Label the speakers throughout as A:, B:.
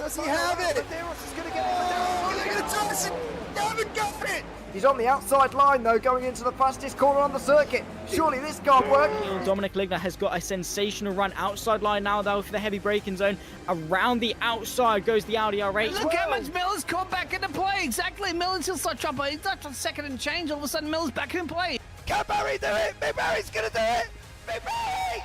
A: Does he have it? He's on the outside line though, going into the fastest corner on the circuit. Surely this can't work.
B: Dominic Ligner has got a sensational run outside line now though for the heavy braking zone. Around the outside goes the Audi R8.
C: Look how much Miller's caught back into play. Exactly, Miller's still start trouble. He's up to second and change. All of a sudden Miller's back in play.
A: Can Barry do it? Big Barry's gonna do it. Big Barry!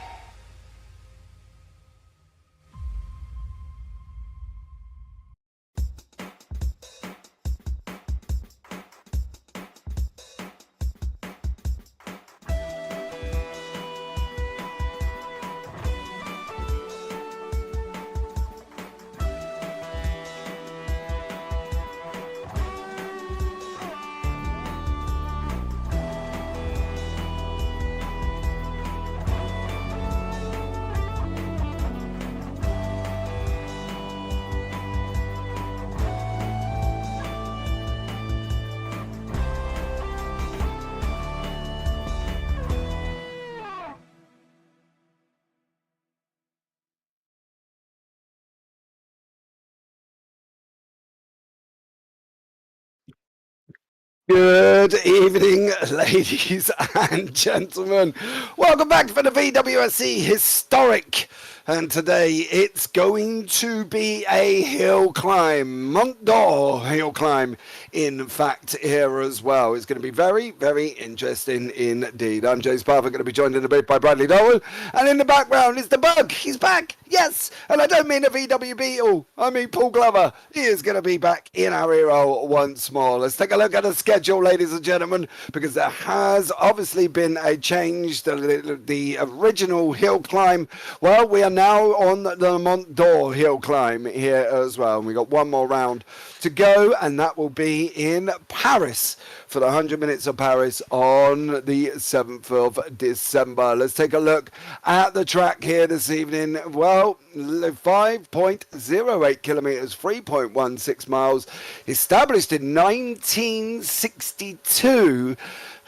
A: Good evening, ladies and gentlemen. Welcome back for the VWSC Historic. And today it's going to be a hill climb, Mont-Dore hill climb, in fact, here as well. It's going to be very, very interesting indeed. I'm James Parker, going to be joined in a bit by Bradley Dowell. And in the background is the Bug. He's back, yes. And I don't mean a VW Beetle, I mean Paul Glover. He is going to be back in our hero once more. Let's take a look at the schedule, ladies and gentlemen, because there has obviously been a change. The original hill climb, well, we are now on the Mont-Dore hill climb here as well. And we got one more round to go, and that will be in Paris for the 100 minutes of Paris on the 7th of December. Let's take a look at the track here this evening. Well, 5.08 kilometers, 3.16 miles, established in 1962.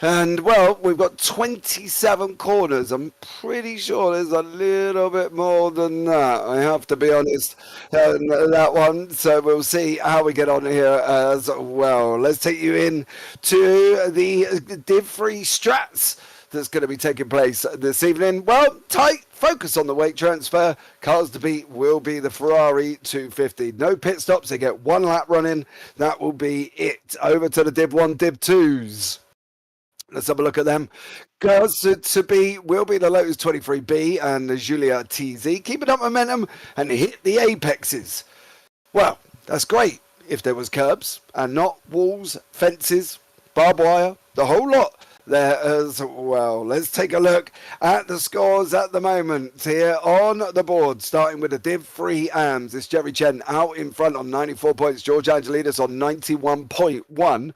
A: And, well, we've got 27 corners. I'm pretty sure there's a little bit more than that, I have to be honest, that one. So we'll see how we get on here as well. Let's take you in to the Div 3 Strats that's going to be taking place this evening. Well, tight focus on the weight transfer. Cars to beat will be the Ferrari 250. No pit stops. They get one lap running. That will be it. Over to the Div 1, Div 2s. Let's have a look at them. Cars to beat will be the Lotus 23B and the Giulia TZ. Keeping up momentum and hit the apexes. Well, that's great if there was curbs and not walls, fences, barbed wire, the whole lot there as well. Let's take a look at the scores at the moment here on the board, starting with the Div 3 AMS. It's Jerry Chen out in front on 94 points, George Angelidis on 91.1.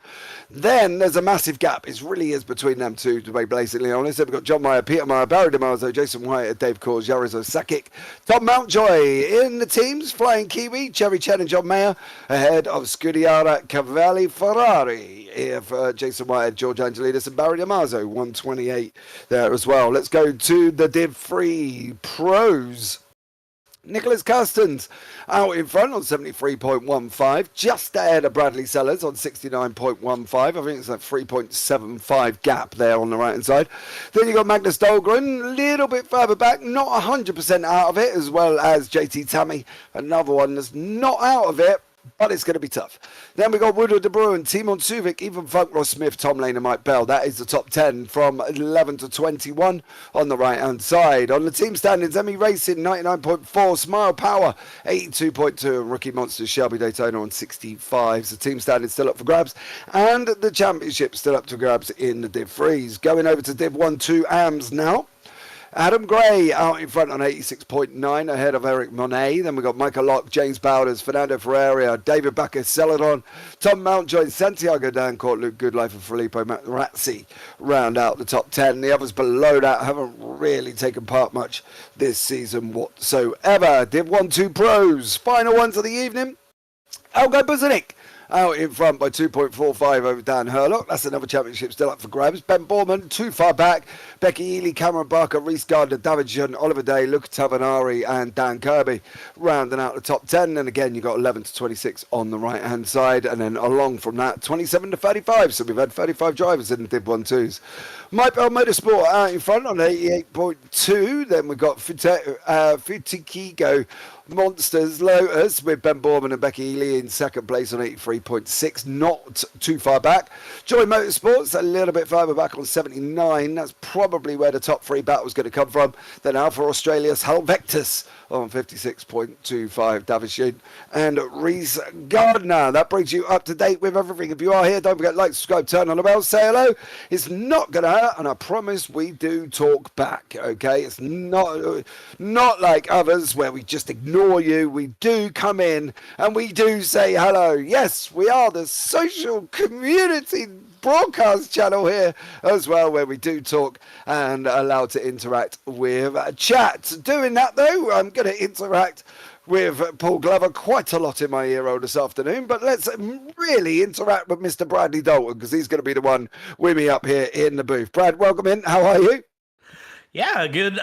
A: Then there's a massive gap. It really is between them two, to be basically honest. We've got John Meyer, Peter Meyer, Barry DeMarzo, Jason White, Dave Coors, Yarizo Sakic, Tom Mountjoy in the teams, Flying Kiwi, Jerry Chen and John Meyer ahead of Scudiera Cavalli Ferrari here for Jason White, George Angelidis and Barry DeMarzo, 128 there as well. Let's go to the Div 3 Pros. Nicholas Custons out in front on 73.15, just ahead of Bradley Sellers on 69.15. I think it's a 3.75 gap there on the right hand side. Then you got Magnus Dahlgren a little bit further back, not 100% out of it, as well as JT Tammy, another one that's not out of it, but it's going to be tough. Then we got Woodward De Bruin, Timon Suvic, even Funk, Ross Smith, Tom Lane and Mike Bell. That is the top 10 from 11 to 21 on the right hand side. On the team standings, Emmy Racing 99.4, Smile Power 82.2, and Rookie Monsters Shelby Daytona on 65. So team standings still up for grabs, and the championship still up for grabs in the Div 3s. Going over to Div 1, 2 AMS now. Adam Gray out in front on 86.9 ahead of Eric Monet. Then we've got Michael Locke, James Bowders, Fernando Ferreira, David Backus, Celadon, Tom Mountjoy, Santiago Dancourt, Luke Goodlife and Filippo Materazzi round out the top 10. The others below that haven't really taken part much this season whatsoever. Div 1, 2 Pros. Final ones of the evening. Elgo Buzanik out in front by 2.45 over Dan Hurlock. That's another championship still up for grabs. Ben Borman, too far back. Becky Ely, Cameron Barker, Reese Gardner, David Jun, Oliver Day, Luca Tavanari, and Dan Kirby rounding out the top 10. And again, you've got 11 to 26 on the right-hand side. And then along from that, 27 to 35. So we've had 35 drivers in the Div 1-2s. Mike Bell Motorsport out in front on 88.2. Then we've got Futikigo Monsters Lotus with Ben Borman and Becky Ely in second place on 83.6, not too far back. Joy Motorsports a little bit further back on 79. That's probably where the top three battle's going to come from. Then Alpha Australia's Helvectus on 56.25, Davison and Reese Gardner. That brings you up to date with everything. If you are here, don't forget to like, subscribe, turn on the bell, say hello. It's not going to hurt, and I promise we do talk back, okay? It's not like others where we just ignore you. We do come in and we do say hello. Yes, we are the social community broadcast channel here as well, where we do talk and allow to interact with chat. Doing that though, I'm going to interact with Paul Glover quite a lot in my ear hole this afternoon, but let's really interact with Mr. Bradley Dalton, because he's going to be the one with me up here in the booth. Brad, welcome in. How are you?
D: Yeah, good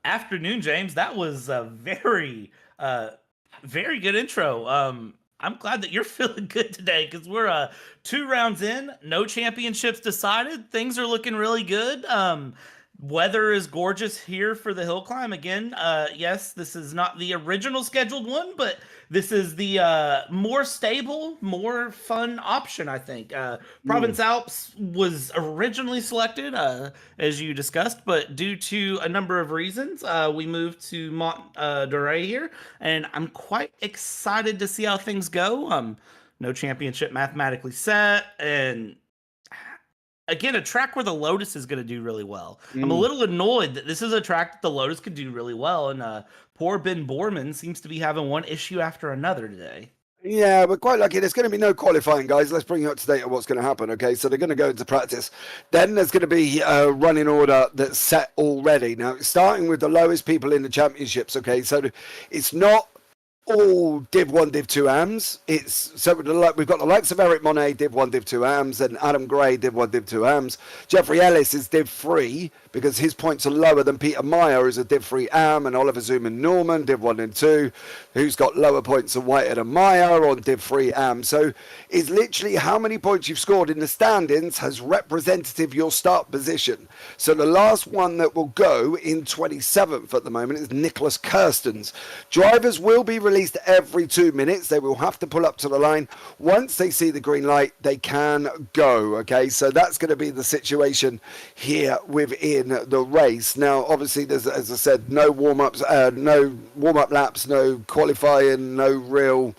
D: afternoon, James. That was a very good intro. I'm glad that you're feeling good today, because we're 2 rounds in, no championships decided. Things are looking really good. Weather is gorgeous here for the Hillclimb. Again, yes, this is not the original scheduled one, but this is the more stable, more fun option, I think. Provence Alps was originally selected, as you discussed, but due to a number of reasons, we moved to Mont-Dore here, and I'm quite excited to see how things go. No championship mathematically set, and again, a track where the Lotus is going to do really well. I'm a little annoyed that this is a track that the Lotus could do really well, and poor Ben Borman seems to be having one issue after another today.
A: Yeah, we're quite lucky. There's going to be no qualifying, guys. Let's bring you up to date on what's going to happen, okay? So they're going to go into practice. Then there's going to be a running order that's set already. Now, starting with the lowest people in the championships, okay? So it's not all Div 1, Div 2 AMs. We've got the likes of Eric Monet, Div 1, Div 2 AMs, and Adam Gray, Div 1, Div 2 AMs. Jeffrey Ellis is Div 3 because his points are lower than Peter Meyer, who's a Div 3 AM, and Oliver Zuman Norman, Div 1 and 2, who's got lower points than Whitehead and Meyer on Div 3 AM. So it's literally how many points you've scored in the standings has representative your start position. So the last one that will go in 27th at the moment is Nicholas Kirstens. Drivers will be released every 2 minutes. They will have to pull up to the line. Once they see the green light, they can go. Okay, so that's going to be the situation here within the race. Now, obviously, there's, as I said, no warm-ups, no warm-up laps, no qualifying, no real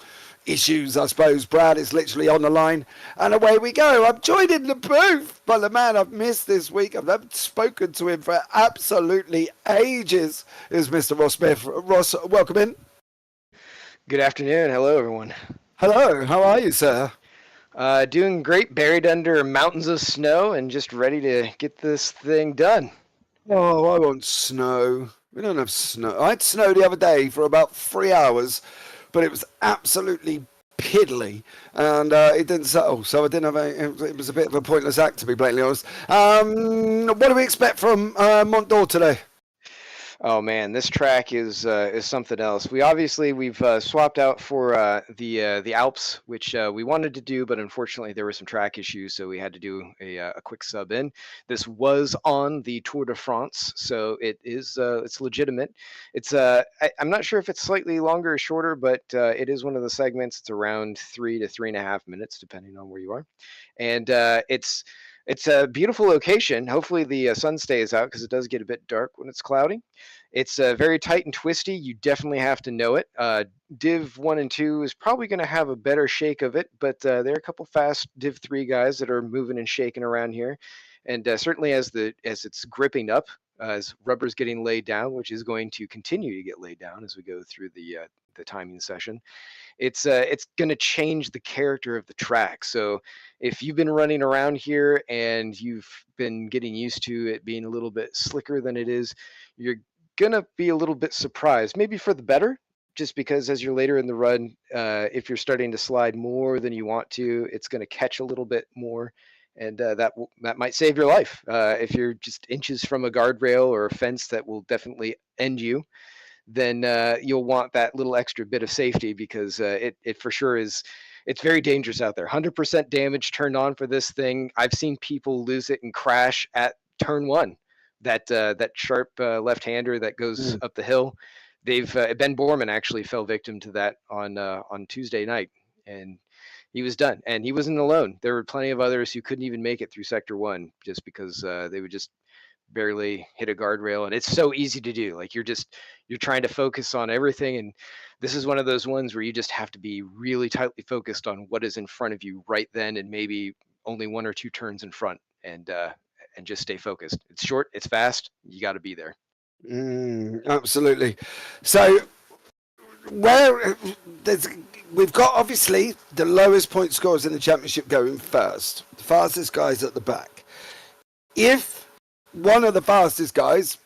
A: issues, I suppose. Brad is literally on the line, and away we go. I'm joined in the booth by the man I've missed this week. I've never spoken to him for absolutely ages. Is Mr. Ross Smith. Ross, welcome in.
E: Good afternoon. Hello, everyone.
A: Hello. How are you, sir?
E: Doing great, buried under mountains of snow and just ready to get this thing done.
A: Oh, I want snow. We don't have snow. I had snow the other day for about 3 hours, but it was absolutely piddly, and it didn't settle, so I didn't have it was a bit of a pointless act, to be blatantly honest. What do we expect from Mont-Dore today?
E: Oh man, this track is something else. We've swapped out for the Alps, which we wanted to do, but unfortunately there were some track issues, so we had to do a quick sub in. This was on the Tour de France, so it's legitimate. I'm not sure if it's slightly longer or shorter, but it is one of the segments. It's around 3 to 3.5 minutes, depending on where you are, and it's a beautiful location. Hopefully the sun stays out, because it does get a bit dark when it's cloudy. It's very tight and twisty. You definitely have to know it. Div 1 and 2 is probably going to have a better shake of it, but there are a couple fast Div 3 guys that are moving and shaking around here. And certainly as it's gripping up, as rubber's getting laid down, which is going to continue to get laid down as we go through the timing session, it's going to change the character of the track. So if you've been running around here and you've been getting used to it being a little bit slicker than it is, you're going to be a little bit surprised, maybe for the better, just because as you're later in the run, if you're starting to slide more than you want to, it's going to catch a little bit more, and that might save your life. If you're just inches from a guardrail or a fence that will definitely end you, then you'll want that little extra bit of safety, because it for sure is. It's very dangerous out there. 100% damage turned on for this thing. I've seen people lose it and crash at turn one. That sharp left-hander that goes up the hill. They've Ben Borman actually fell victim to that on Tuesday night, and he was done. And he wasn't alone. There were plenty of others who couldn't even make it through Sector 1 just because they would just barely hit a guardrail. And it's so easy to do. Like you're trying to focus on everything, and this is one of those ones where you just have to be really tightly focused on what is in front of you right then, and maybe only one or two turns in front, and just stay focused. It's short, it's fast, you got to be there.
A: Absolutely. So we've got obviously the lowest point scorers in the championship going first, the fastest guys at the back. If one of the fastest guys,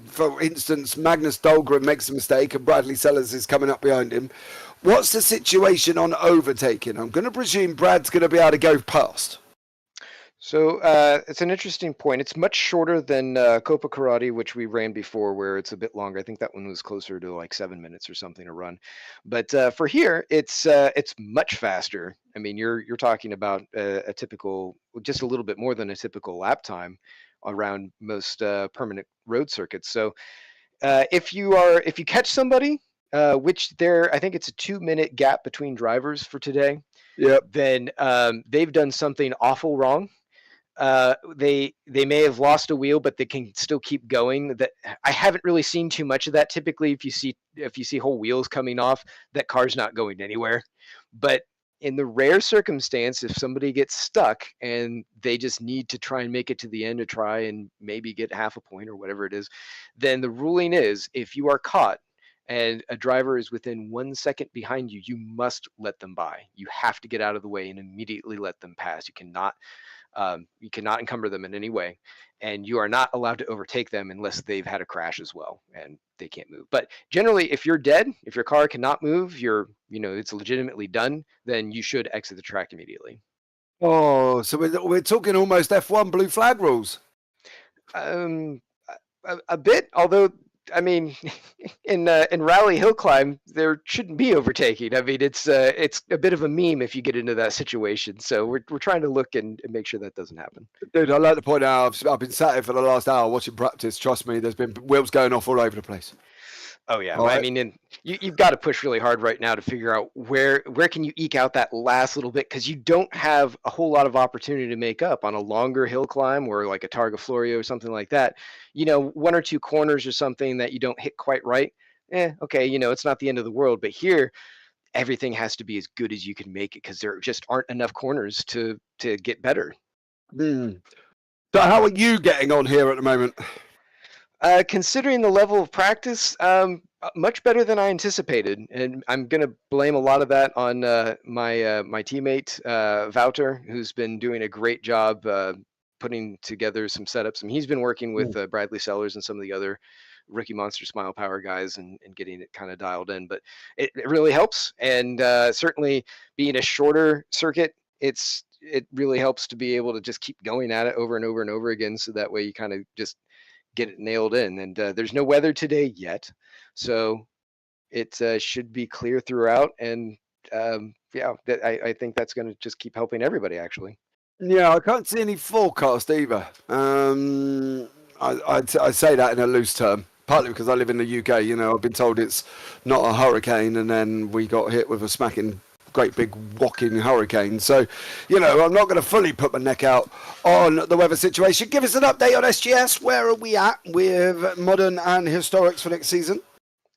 A: for instance, Magnus Dahlgren, makes a mistake and Bradley Sellers is coming up behind him, what's the situation on overtaking? I'm going to presume Brad's going to be able to go past.
E: So it's an interesting point. It's much shorter than Copa Karate, which we ran before, where it's a bit longer. I think that one was closer to like 7 minutes or something to run. But for here, it's much faster. I mean, you're talking about a typical, just a little bit more than a typical lap time around most permanent road circuits. So if you catch somebody, which I think it's a 2-minute gap between drivers for today.
A: Yep.
E: Then they've done something awful wrong. They may have lost a wheel, but they can still keep going. That I haven't really seen too much of that. Typically, if you see whole wheels coming off, that car's not going anywhere. But in the rare circumstance, if somebody gets stuck and they just need to try and make it to the end to try and maybe get half a point or whatever it is, then the ruling is if you are caught and a driver is within 1 second behind you, you must let them by. You have to get out of the way and immediately let them pass. You cannot encumber them in any way, and you are not allowed to overtake them unless they've had a crash as well and they can't move. But generally, if you're dead, if your car cannot move, it's legitimately done, then you should exit the track immediately.
A: Oh, so we're talking almost F1 blue flag rules.
E: A bit, although I mean, in Rally Hillclimb, there shouldn't be overtaking. I mean, it's a bit of a meme if you get into that situation. So we're trying to look and make sure that doesn't happen.
A: Dude, I'd like to point out, I've been sat here for the last hour watching practice. Trust me, there's been wheels going off all over the place.
E: Oh yeah, I mean, you've got to push really hard right now to figure out where can you eke out that last little bit, because you don't have a whole lot of opportunity to make up on a longer hill climb or like a Targa Florio or something like that. 1 or 2 corners or something that you don't hit quite right. Okay, it's not the end of the world. But here, everything has to be as good as you can make it, because there just aren't enough corners to get better.
A: So how are you getting on here at the moment?
E: Considering the level of practice, much better than I anticipated, and I'm going to blame a lot of that on my teammate Wouter, who's been doing a great job putting together some setups. I mean, he's been working with Bradley Sellers and some of the other Rookie Monster Smile Power guys and getting it kind of dialed in. But it really helps, and certainly being a shorter circuit, it really helps to be able to just keep going at it over and over and over again, so that way you kind of just get it nailed in. And there's no weather today yet, so it should be clear throughout. And I think that's going to just keep helping everybody, actually.
A: Yeah, I can't see any forecast either. I say that in a loose term, partly because I live in the UK. I've been told it's not a hurricane, and then we got hit with a smacking great big walking hurricane. So, I'm not going to fully put my neck out on the weather situation. Give us an update on SGS. Where are we at with modern and historics for next season?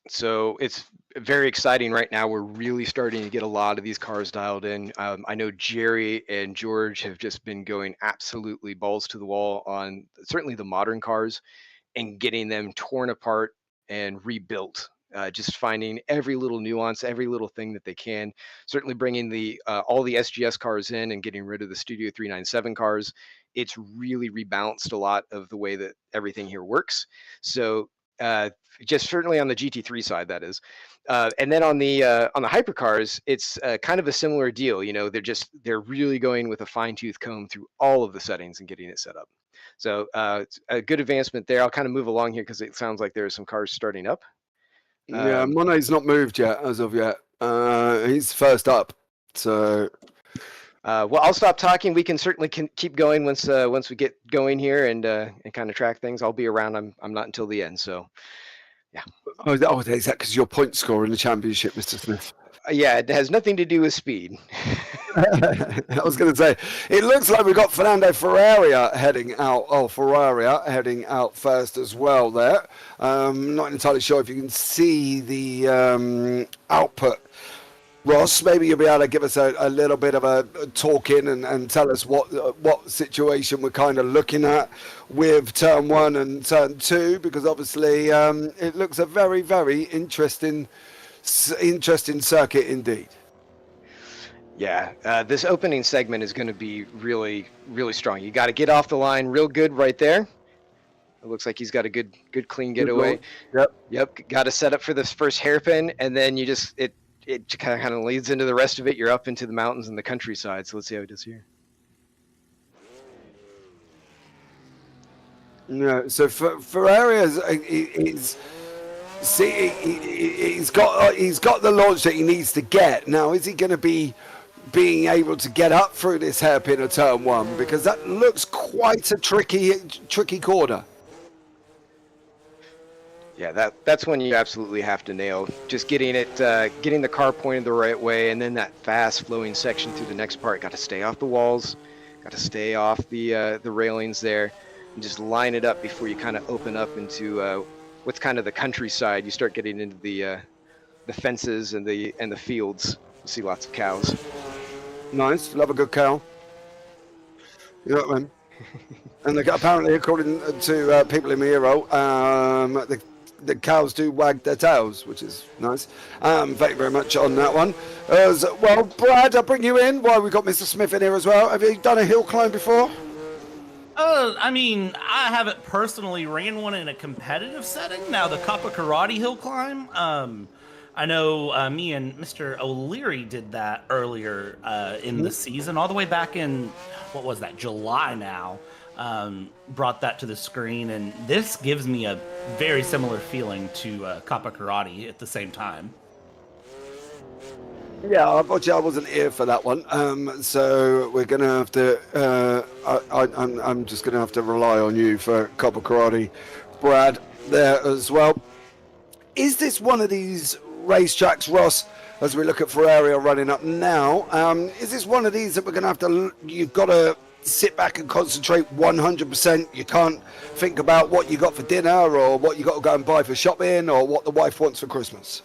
E: So it's very exciting right now. We're really starting to get a lot of these cars dialed in. I know Jerry and George have just been going absolutely balls to the wall on certainly the modern cars and getting them torn apart and rebuilt. Just finding every little nuance, every little thing that they can. Certainly bringing all the SGS cars in and getting rid of the Studio 397 cars. It's really rebalanced a lot of the way that everything here works. So just certainly on the GT3 side, that is. And then on the hypercars, it's kind of a similar deal. You know, they're really going with a fine-tooth comb through all of the settings and getting it set up. So it's a good advancement there. I'll kind of move along here because it sounds like there are some cars starting up.
A: Yeah, Monet's not moved yet as of yet. He's first up. So,
E: well, I'll stop talking. We can certainly keep going once we get going here and kind of track things. I'll be around. I'm not until the end. So, yeah.
A: Oh, is that because your point score in the championship, Mr. Smith?
E: Yeah, it has nothing to do with speed.
A: I was going to say, it looks like we've got Fernando Ferrari heading out. Oh, Ferrari heading out first as well there. Not entirely sure if you can see the output. Ross, maybe you'll be able to give us a little bit of a talk in and tell us what situation we're kind of looking at with turn 1 and turn 2, because obviously it looks a very, very interesting circuit indeed.
E: Yeah, this opening segment is going to be really, really strong. You got to get off the line real good right there. It looks like he's got a good clean getaway. Yep. Got to set up for this first hairpin, and then you just it kind of leads into the rest of it. You're up into the mountains and the countryside. So let's see how he does here.
A: No, so Ferrari he's got the launch that he needs to get. Now, is he going to be being able to get up through this hairpin of turn 1? Because that looks quite a tricky corner.
E: Yeah, that's when you absolutely have to nail just getting the car pointed the right way, and then that fast flowing section through the next part. Got to stay off the walls, got to stay off the railings there, and just line it up before you kind of open up into what's kind of the countryside. You start getting into the fences and the fields. You see lots of cows.
A: Nice, love a good cow. You know what I mean? And apparently, according to people in Miro, the cows do wag their tails, which is nice. Thank you very much on that one. Well, Brad, I'll bring you in while we've got Mr. Smith in here as well. Have you done a hill climb before?
D: I mean, I haven't personally ran one in a competitive setting. Now, the Kappa Karate hill climb, I know me and Mr. O'Leary did that earlier in the season, all the way back in, what was that, July now. Brought that to the screen, and this gives me a very similar feeling to Kappa Karate at the same time.
A: Yeah, unfortunately, I wasn't here for that one, so we're gonna have to. I'm just gonna have to rely on you for Kappa Karate, Brad, there as well. Is this one of these racetracks, Ross? As we look at Ferrari running up now, is this one of these that we're gonna have to? You've got to sit back and concentrate 100%. You can't think about what you got for dinner or what you got to go and buy for shopping or what the wife wants for Christmas.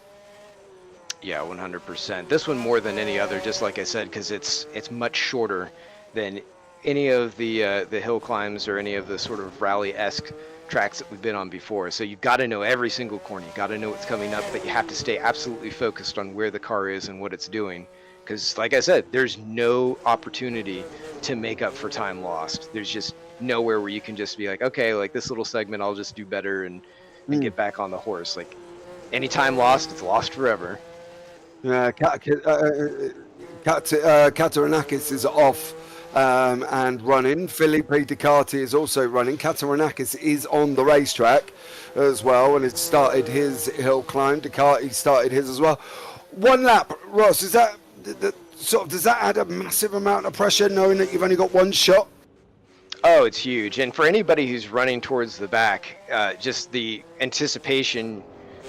E: Yeah, 100%. This one more than any other, just like I said, because it's much shorter than any of the hill climbs or any of the sort of rally-esque tracks that we've been on before. So you've got to know every single corner. You got to know what's coming up, but you have to stay absolutely focused on where the car is and what it's doing. Because, like I said, there's no opportunity to make up for time lost. There's just nowhere where you can just be like, okay, like this little segment, I'll just do better and get back on the horse. Like, any time lost, it's lost forever.
A: Katarinakis is off and running. Felipe Ducati is also running. Katarinakis is on the racetrack as well, and it's started his hill climb. Ducati started his as well. One lap, Ross, is that... does that add a massive amount of pressure knowing that you've only got one shot?
E: Oh, it's huge. And for anybody who's running towards the back, just the anticipation,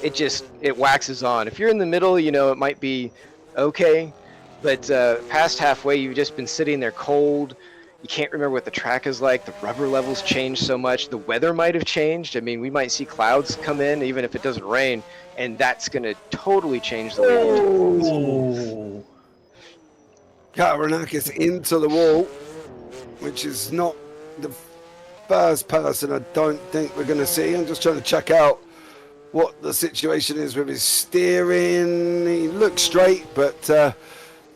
E: it waxes on. If you're in the middle, it might be okay, but past halfway, you've just been sitting there cold. You can't remember what the track is like. The rubber levels changed so much. The weather might have changed. I mean, we might see clouds come in even if it doesn't rain, and that's going to totally change the way you do.
A: Katarinakis into the wall, which is not the first person I don't think we're going to see. I'm just trying to check out what the situation is with his steering. He looks straight, but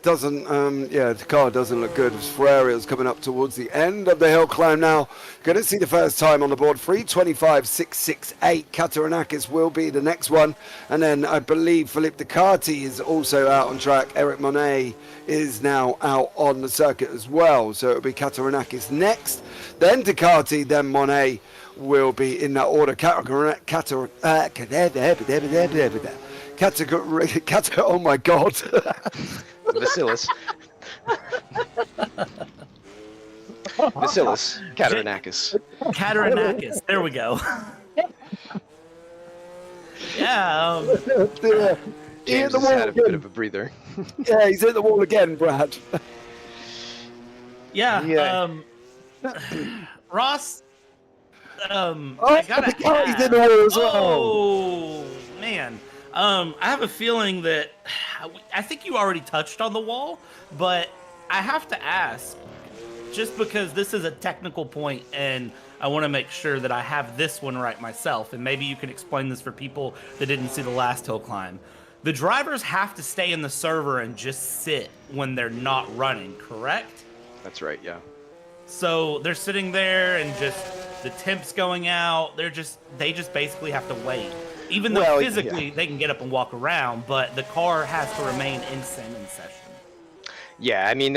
A: doesn't, the car doesn't look good. Ferrari's coming up towards the end of the hill climb now. Going to see the first time on the board, 3:25.668. Katarinakis will be the next one. And then I believe Philippe Ducati is also out on track. Eric Monet is now out on the circuit as well. So it'll be Katarinakis next, then Ducati, then Monet will be in that order. Oh my God.
E: Vasilis. Vasilis. Katarinakis.
D: Katarinakis. There we go. Yeah.
E: James has had a bit of a breather.
A: Yeah, he's hit the wall again, Brad.
D: Yeah. Ross.
A: Oh,
D: I gotta
A: he's in the wall as well.
D: Oh man. I have a feeling that I think you already touched on the wall, but I have to ask, just because this is a technical point and I want to make sure that I have this one right myself, and maybe you can explain this for people that didn't see the last hill climb. The drivers have to stay in the server and just sit when they're not running, correct?
E: That's right, yeah.
D: So they're sitting there and just the temp's going out. They just basically have to wait. Even though physically they can get up and walk around, but the car has to remain in session.
E: Yeah, I mean,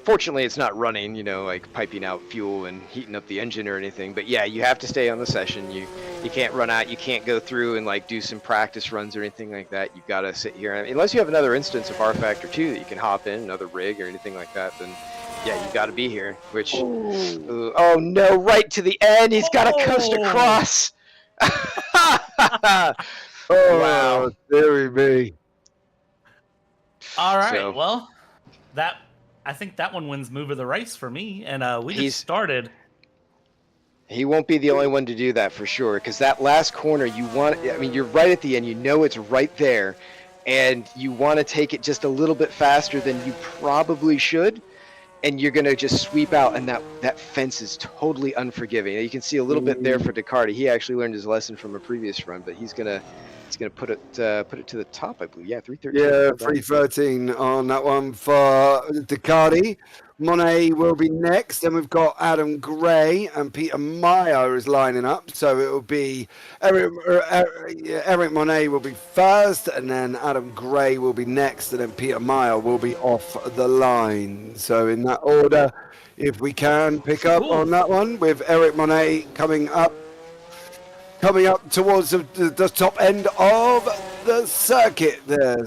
E: fortunately it's not running, like piping out fuel and heating up the engine or anything. But yeah, you have to stay on the session. You can't run out. You can't go through and like do some practice runs or anything like that. You've got to sit here. I mean, unless you have another instance of R Factor 2 that you can hop in, another rig or anything like that, then yeah, you've got to be here. Which, oh no, right to the end. He's got to coast across.
A: Wow, there he be.
D: All right,
E: So-
D: well, I think that one wins move of the race for me, and we
E: He's-
D: just started.
E: He won't be the only one to do that for sure, because that last corner, you're right at the end, it's right there, and you want to take it just a little bit faster than you probably should, and you're going to just sweep out, and that fence is totally unforgiving. You can see a little bit there for Ducati. He actually learned his lesson from a previous run, but he's going to put it to the top, I believe. Yeah, 313.
A: Yeah, 313 on that one for Ducati. Monet will be next. Then we've got Adam Gray and Peter Meyer is lining up. So it will be Eric Monet will be first, and then Adam Gray will be next, and then Peter Meyer will be off the line. So in that order, if we can pick up on that one with Eric Monet coming up towards the top end of the circuit there.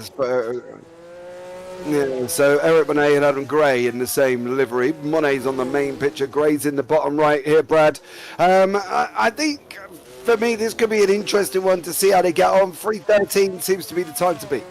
A: Yeah, so Eric Monet and Adam Gray in the same livery. Monet's on the main picture, Gray's in the bottom right here, Brad. I think, for me, this could be an interesting one to see how they get on. 3:13 seems to be the time to beat.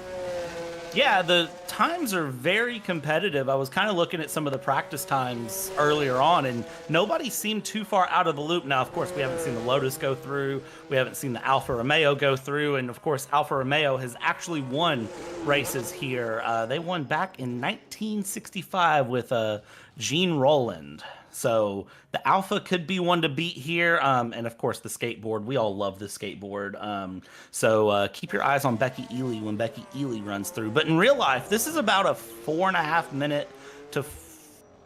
D: Yeah, the times are very competitive. I was kind of looking at some of the practice times earlier on, and nobody seemed too far out of the loop. Now, of course, we haven't seen the Lotus go through. We haven't seen the Alfa Romeo go through. And, of course, Alfa Romeo has actually won races here. They won back in 1965 with Gene Roland. So the Alpha could be one to beat here. And of course the skateboard. We all love the skateboard. So keep your eyes on Becky Ely when Becky Ely runs through. But in real life, this is about a 4.5 minute to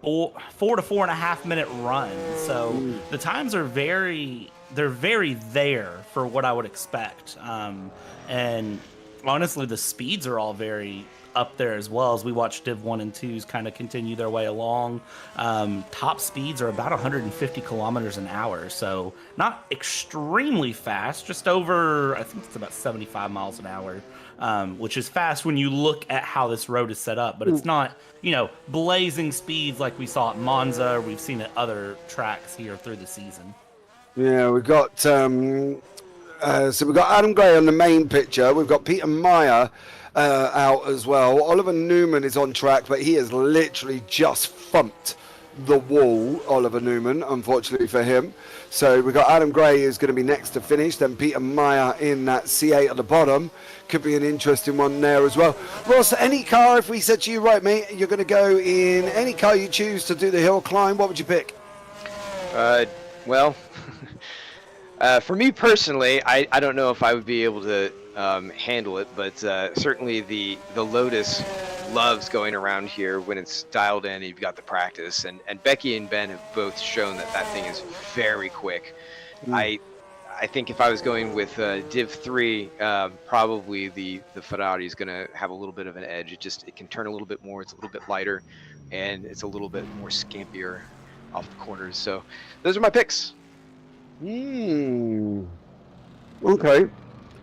D: 4 to 4.5 minute run. So the times are very there for what I would expect. And honestly, the speeds are all very up there as well, as we watch Div 1 and 2s kind of continue their way along. Top speeds are about 150 kilometers an hour, so not extremely fast, just over, I think it's about 75 miles an hour, which is fast when you look at how this road is set up, but it's not, blazing speeds like we saw at Monza, or we've seen at other tracks here through the season.
A: Yeah, we've got so we've got Adam Gray on the main picture. We've got Peter Meyer out as well. Oliver Newman is on track, but he has literally just thumped the wall, Oliver Newman, unfortunately for him. So we've got Adam Gray who's going to be next to finish, then Peter Meyer in that C8 at the bottom. Could be an interesting one there as well. Ross, any car, if we said to you, right, mate, you're going to go in any car you choose to do the hill climb, what would you pick?
E: Well, for me personally, I don't know if I would be able to handle it, but certainly the Lotus loves going around here when it's dialed in and you've got the practice. And Becky and Ben have both shown that thing is very quick. I think if I was going with Div 3, probably the Ferrari is going to have a little bit of an edge. It can turn a little bit more. It's a little bit lighter, and it's a little bit more scampier off the corners. So those are my picks.
A: Okay,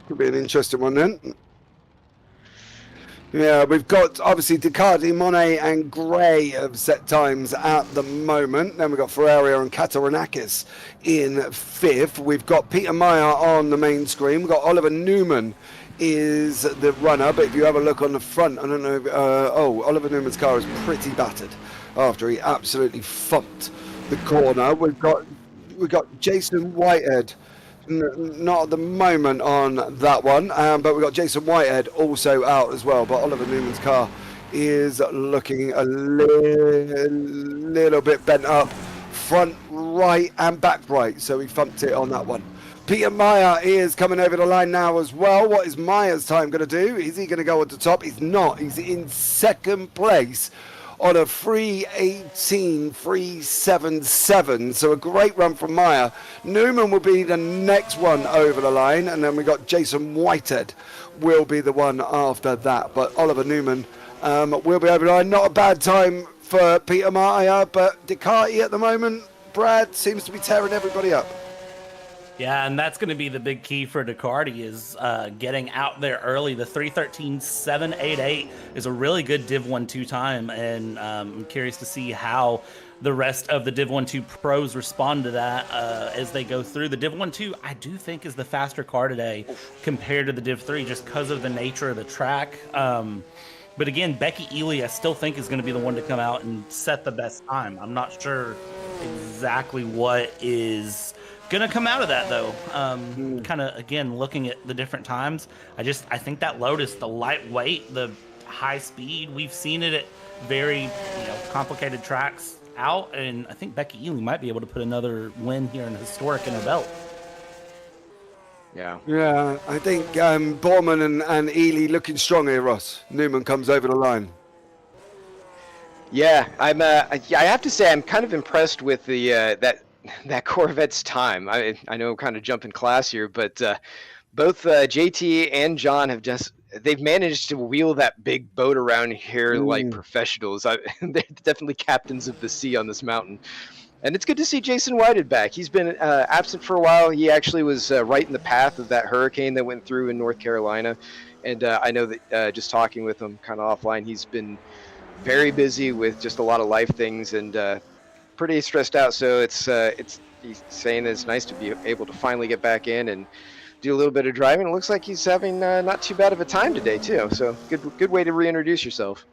A: could be an interesting one then. Yeah, we've got obviously Ducati, Monet and Gray have set times at the moment. Then we've got Ferrari and Katarinakis in 5th. We've got Peter Meyer on the main screen. We've got Oliver Newman is the runner, but if you have a look on the front, I don't know if, Oliver Newman's car is pretty battered after he absolutely thumped the corner. We've got Jason Whitehead. Not at the moment on that one, but we've got Jason Whitehead also out as well. But Oliver Newman's car is looking a little bit bent up, front right and back right, so he thumped it on that one. Peter Meyer is coming over the line now as well. What is Meyer's time going to do? Is he going to go at the top? He's not. He's in 2nd place on a 3:18.377, so a great run from Meyer. Newman will be the next one over the line, and then we got Jason Whitehead will be the one after that. But Oliver Newman will be over the line. Not a bad time for Peter Meyer, but Ducati at the moment, Brad, seems to be tearing everybody up.
D: Yeah, and that's going to be the big key for Ducati is getting out there early. The 3:13.788 is a really good Div 1-2 time, and I'm curious to see how the rest of the Div 1-2 pros respond to that as they go through. The Div 1-2, I do think, is the faster car today compared to the Div 3 just because of the nature of the track. But again, Becky Ely, I still think, is going to be the one to come out and set the best time. I'm not sure exactly what is gonna come out of that though. Kind of again looking at the different times, I think that Lotus, the lightweight, the high speed, we've seen it at very complicated tracks out, and I think Becky Ely might be able to put another win here in historic in her belt.
A: Yeah, I think Borman and Ely looking strong here, Ross. Newman comes over the line.
E: Yeah, I have to say I'm kind of impressed with the that Corvette's time. I know I'm kind of jumping class here, but both JT and John they've managed to wheel that big boat around here like professionals. They're definitely captains of the sea on this mountain. And it's good to see Jason Whitehead back. He's been absent for a while. He actually was right in the path of that hurricane that went through in North Carolina. And I know that just talking with him kind of offline, he's been very busy with just a lot of life things and pretty stressed out. So he's saying that it's nice to be able to finally get back in and do a little bit of driving. It looks like he's having not too bad of a time today too. So good way to reintroduce yourself.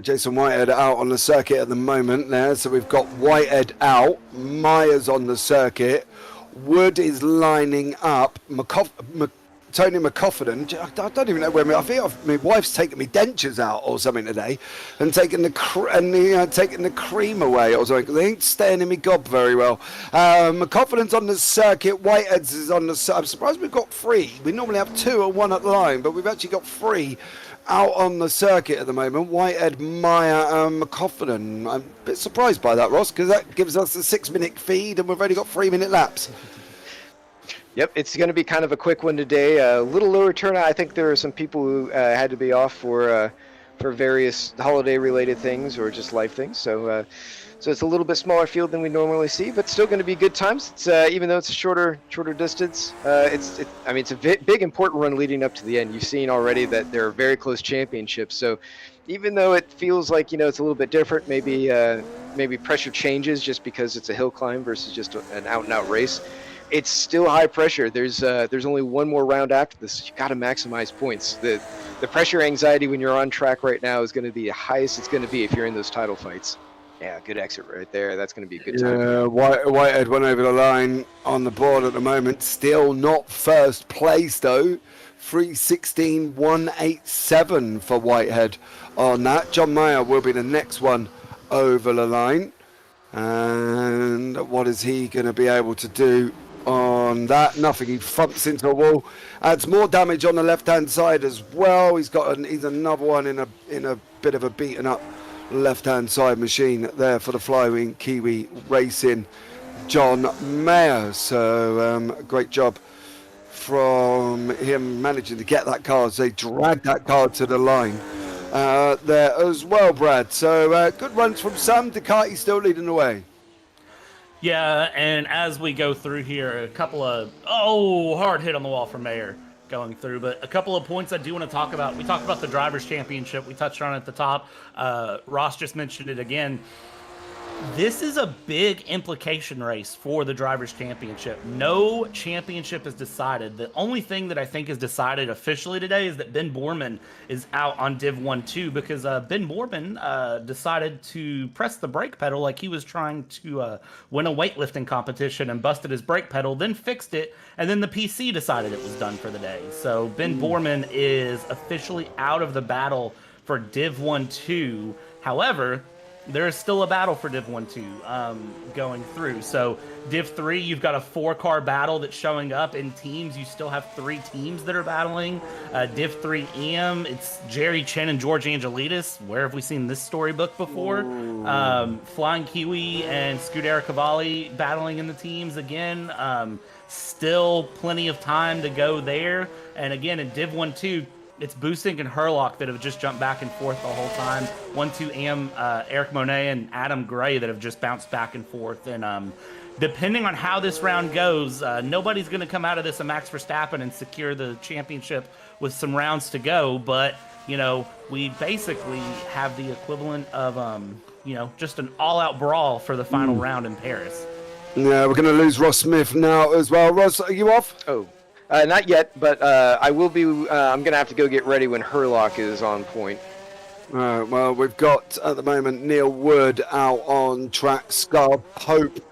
A: Jason Whitehead out on the circuit at the moment there. So we've got Whitehead out, Myers on the circuit, Wood is lining up, Tony McCoffin, I don't even know where I think my wife's taking me dentures out or something today, and taking the cream away or something, because they ain't staying in me gob very well. McCoffin's on the circuit, Whitehead's is on the circuit. I'm surprised we've got 3. We normally have 2 and 1 at the line, but we've actually got 3 out on the circuit at the moment. Whitehead, Meyer and McCoffin. I'm a bit surprised by that, Ross, because that gives us a 6-minute feed and we've only got 3-minute laps.
E: Yep, it's going to be kind of a quick one today. A little lower turnout. I think there are some people who had to be off for various holiday-related things or just life things. So it's a little bit smaller field than we normally see, but still going to be good times. It's even though it's a shorter distance. It's a big important run leading up to the end. You've seen already that there are very close championships. So even though it feels like it's a little bit different, maybe pressure changes just because it's a hill climb versus just an out-and-out race. It's still high pressure. There's only one more round after this. You've got to maximize points. The pressure anxiety when you're on track right now is going to be the highest it's going to be if you're in those title fights. Yeah, good exit right there. That's going to be a good time.
A: Yeah, Whitehead went over the line on the board at the moment. Still not first place though. 3:16.187 for Whitehead on that. John Mayer will be the next one over the line. And what is he going to be able to do on that. Nothing. He thumps into a wall. Adds more damage on the left-hand side as well. He's another one in a bit of a beaten up left-hand side machine there for the Flywing Kiwi Racing John Mayer. So great job from him managing to get that car as they dragged that car to the line there as well, Brad. So good runs from Sam. Ducati still leading the way.
D: Yeah, and as we go through here, a couple of hard hit on the wall from Mayer going through, but a couple of points I do want to talk about. We talked about the Drivers' Championship. We touched on it at the top. Ross just mentioned it again. This is a big implication race for the Drivers' Championship. No championship is decided. The only thing that I think is decided officially today is that Ben Borman is out on Div 1-2 because Ben Borman decided to press the brake pedal like he was trying to win a weightlifting competition and busted his brake pedal, then fixed it, and then the PC decided it was done for the day. So Ben Borman is officially out of the battle for Div 1-2. However, there is still a battle for Div 1-2 going through. So Div 3, you've got a 4-car battle that's showing up in teams. You still have 3 teams that are battling. Div 3M, it's Jerry Chen and George Angelides. Where have we seen this storybook before? Flying Kiwi and Scudero Cavalli battling in the teams again. Still plenty of time to go there. And again, in Div 1-2, it's Boosting and Herlock that have just jumped back and forth the whole time. 1-2 Eric Monet and Adam Gray that have just bounced back and forth. And depending on how this round goes, nobody's going to come out of this a Max Verstappen and secure the championship with some rounds to go. But, you know, we basically have the equivalent of, just an all-out brawl for the final round in Paris.
A: Yeah, we're going to lose Ross Smith now as well. Ross, are you off?
E: Oh. Not yet, but I will be. I'm going to have to go get ready when Herlock is on point.
A: Well, we've got at the moment Neil Wood out on track. Scar Pope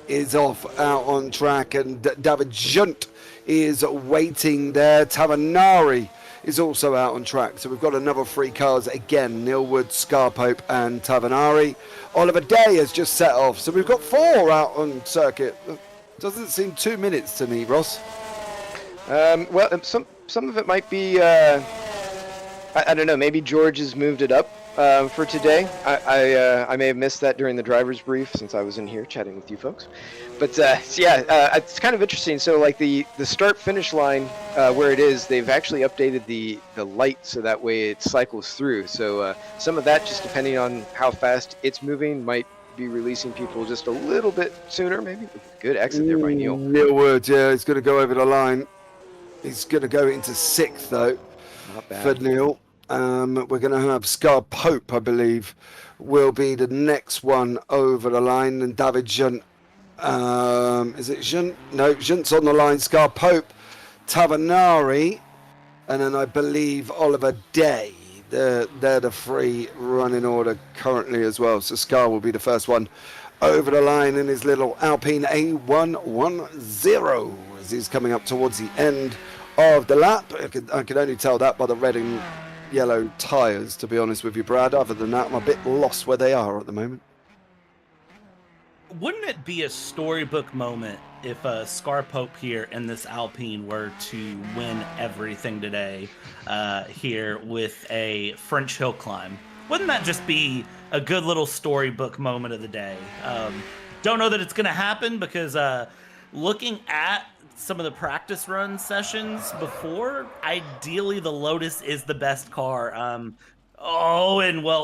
A: is off out on track, and David Junt is waiting there. Tavanari is also out on track. So we've got another 3 cars again: Neil Wood, Scar Pope, and Tavanari. Oliver Day has just set off, so we've got 4 out on circuit. Doesn't seem 2 minutes to me, Ross.
E: Well, some of it might be, I don't know, maybe George has moved it up for today. I may have missed that during the driver's brief since I was in here chatting with you folks. But it's kind of interesting. So like the start-finish line where it is, they've actually updated the light so that way it cycles through. So some of that, just depending on how fast it's moving, might be releasing people just a little bit sooner, maybe. Good exit there by Neil.
A: Neil Wood, yeah, he's going to go over the line. He's going to go into 6th, though, for Neil. We're going to have Scar Pope, I believe, will be the next one over the line. And David Junt, is it Junt? No, Junt's on the line. Scar Pope, Tavanari, and then I believe Oliver Day. They're the 3 running order currently as well. So Scar will be the first one over the line in his little Alpine A110 as he's coming up towards the end of the lap. I can only tell that by the red and yellow tyres, to be honest with you, Brad. Other than that, I'm a bit lost where they are at the moment.
D: Wouldn't it be a storybook moment if Scar Pope here in this Alpine were to win everything today here with a French hill climb? Wouldn't that just be a good little storybook moment of the day? Don't know that it's going to happen because looking at some of the practice run sessions before, ideally the Lotus is the best car.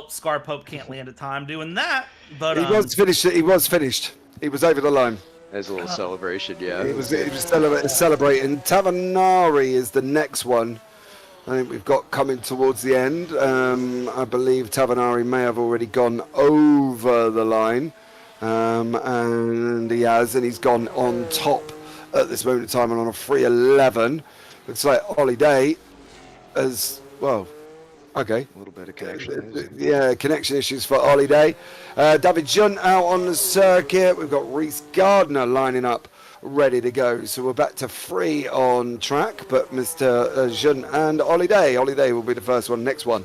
D: Scar Pope can't land a time doing that. But
A: he was finished. He was finished. He was over the line.
E: There's a little celebration, yeah.
A: He was celebrating. Tavanari is the next one. I think we've got coming towards the end. I believe Tavanari may have already gone over the line. And he has, and he's gone on top at this moment in time and on a 3:11. Looks like Ollie Day as well. Okay.
E: A little bit of connection.
A: Yeah, connection issues for Ollie Day. David Junt out on the circuit. We've got Reese Gardner lining up, ready to go. So we're back to 3 on track, but Mr. Junt and Ollie Day. Ollie Day will be the first one, next one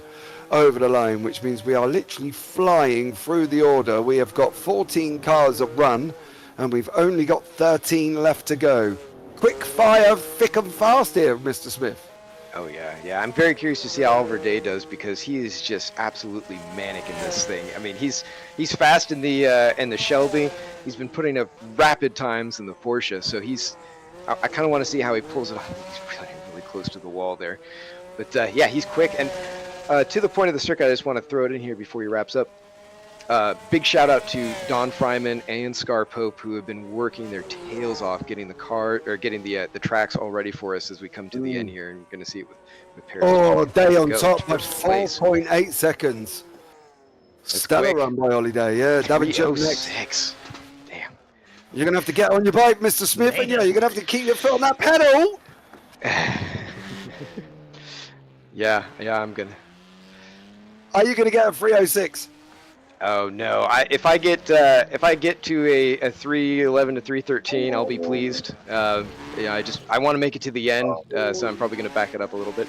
A: over the line, which means we are literally flying through the order. We have got 14 cars that run and we've only got 13 left to go. Quick fire, thick and fast here, Mr. Smith.
E: Oh yeah. I'm very curious to see how Oliver Day does, because he is just absolutely manic in this thing. I mean, he's fast in the Shelby. He's been putting up rapid times in the Porsche, so I kind of want to see how he pulls it off. He's really close to the wall there, but yeah, he's quick. And to the point of the circuit, I just want to throw it in here before he wraps up. Big shout out to Don Fryman and Scar Pope, who have been working their tails off getting the tracks all ready for us as we come to the end here, and you're going to see it with Paris.
A: Oh, Day on top by
E: Place.
A: 4.8 seconds.
E: That's
A: Stellar
E: quick.
A: run by Ollie Day. Yeah, David Jones next.
E: 306. Damn.
A: You're going to have to get on your bike, Mr. Smith, and you're going to have to keep your foot on that pedal.
E: Yeah, I'm gonna.
A: Are you going to get a 306?
E: Oh no! If I get to a 311 to 313, I'll be pleased. Yeah, I want to make it to the end, so I'm probably going to back it up a little bit.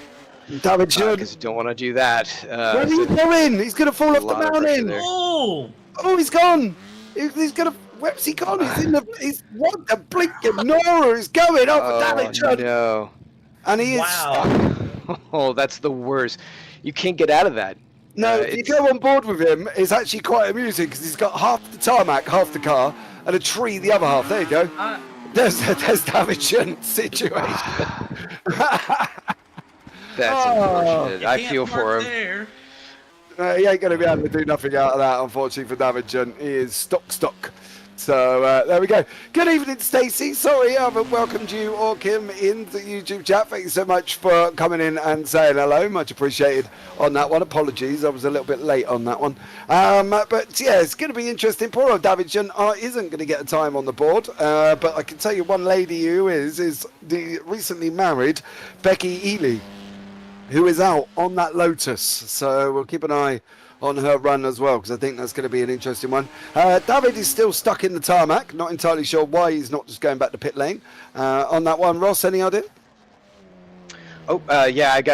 A: David should.
E: Because I don't want to do that.
A: Where's he going? He's going to fall off the mountain.
D: Oh!
A: Oh, he's gone. He's going to. Where's he gone? He's in the. What the blinking Nora is going off of David Judd.
E: No!
A: And he is.
D: Wow.
E: Oh, that's the worst. You can't get out of that.
A: No, if you go on board with him, it's actually quite amusing because he's got half the tarmac, half the car, and a tree the other half. There you go. There's David Judd's situation.
E: That's unfortunate. I feel for him.
D: There.
A: He ain't going to be able to do nothing out of that, unfortunately, for David Judd. He is stock. So there we go. Good evening, Stacey. Sorry I haven't welcomed you or Kim in the YouTube chat. Thank you so much for coming in and saying hello. Much appreciated on that one. Apologies, I was a little bit late on that one. But yeah, it's going to be interesting. Poor old David Judd isn't going to get a time on the board. But I can tell you one lady who is the recently married Becky Ely, who is out on that Lotus. So we'll keep an eye on her run as well, because I think that's going to be an interesting one. David is still stuck in the tarmac. Not entirely sure why he's not just going back to pit lane on that one. Ross, any idea?
E: Oh, yeah, I've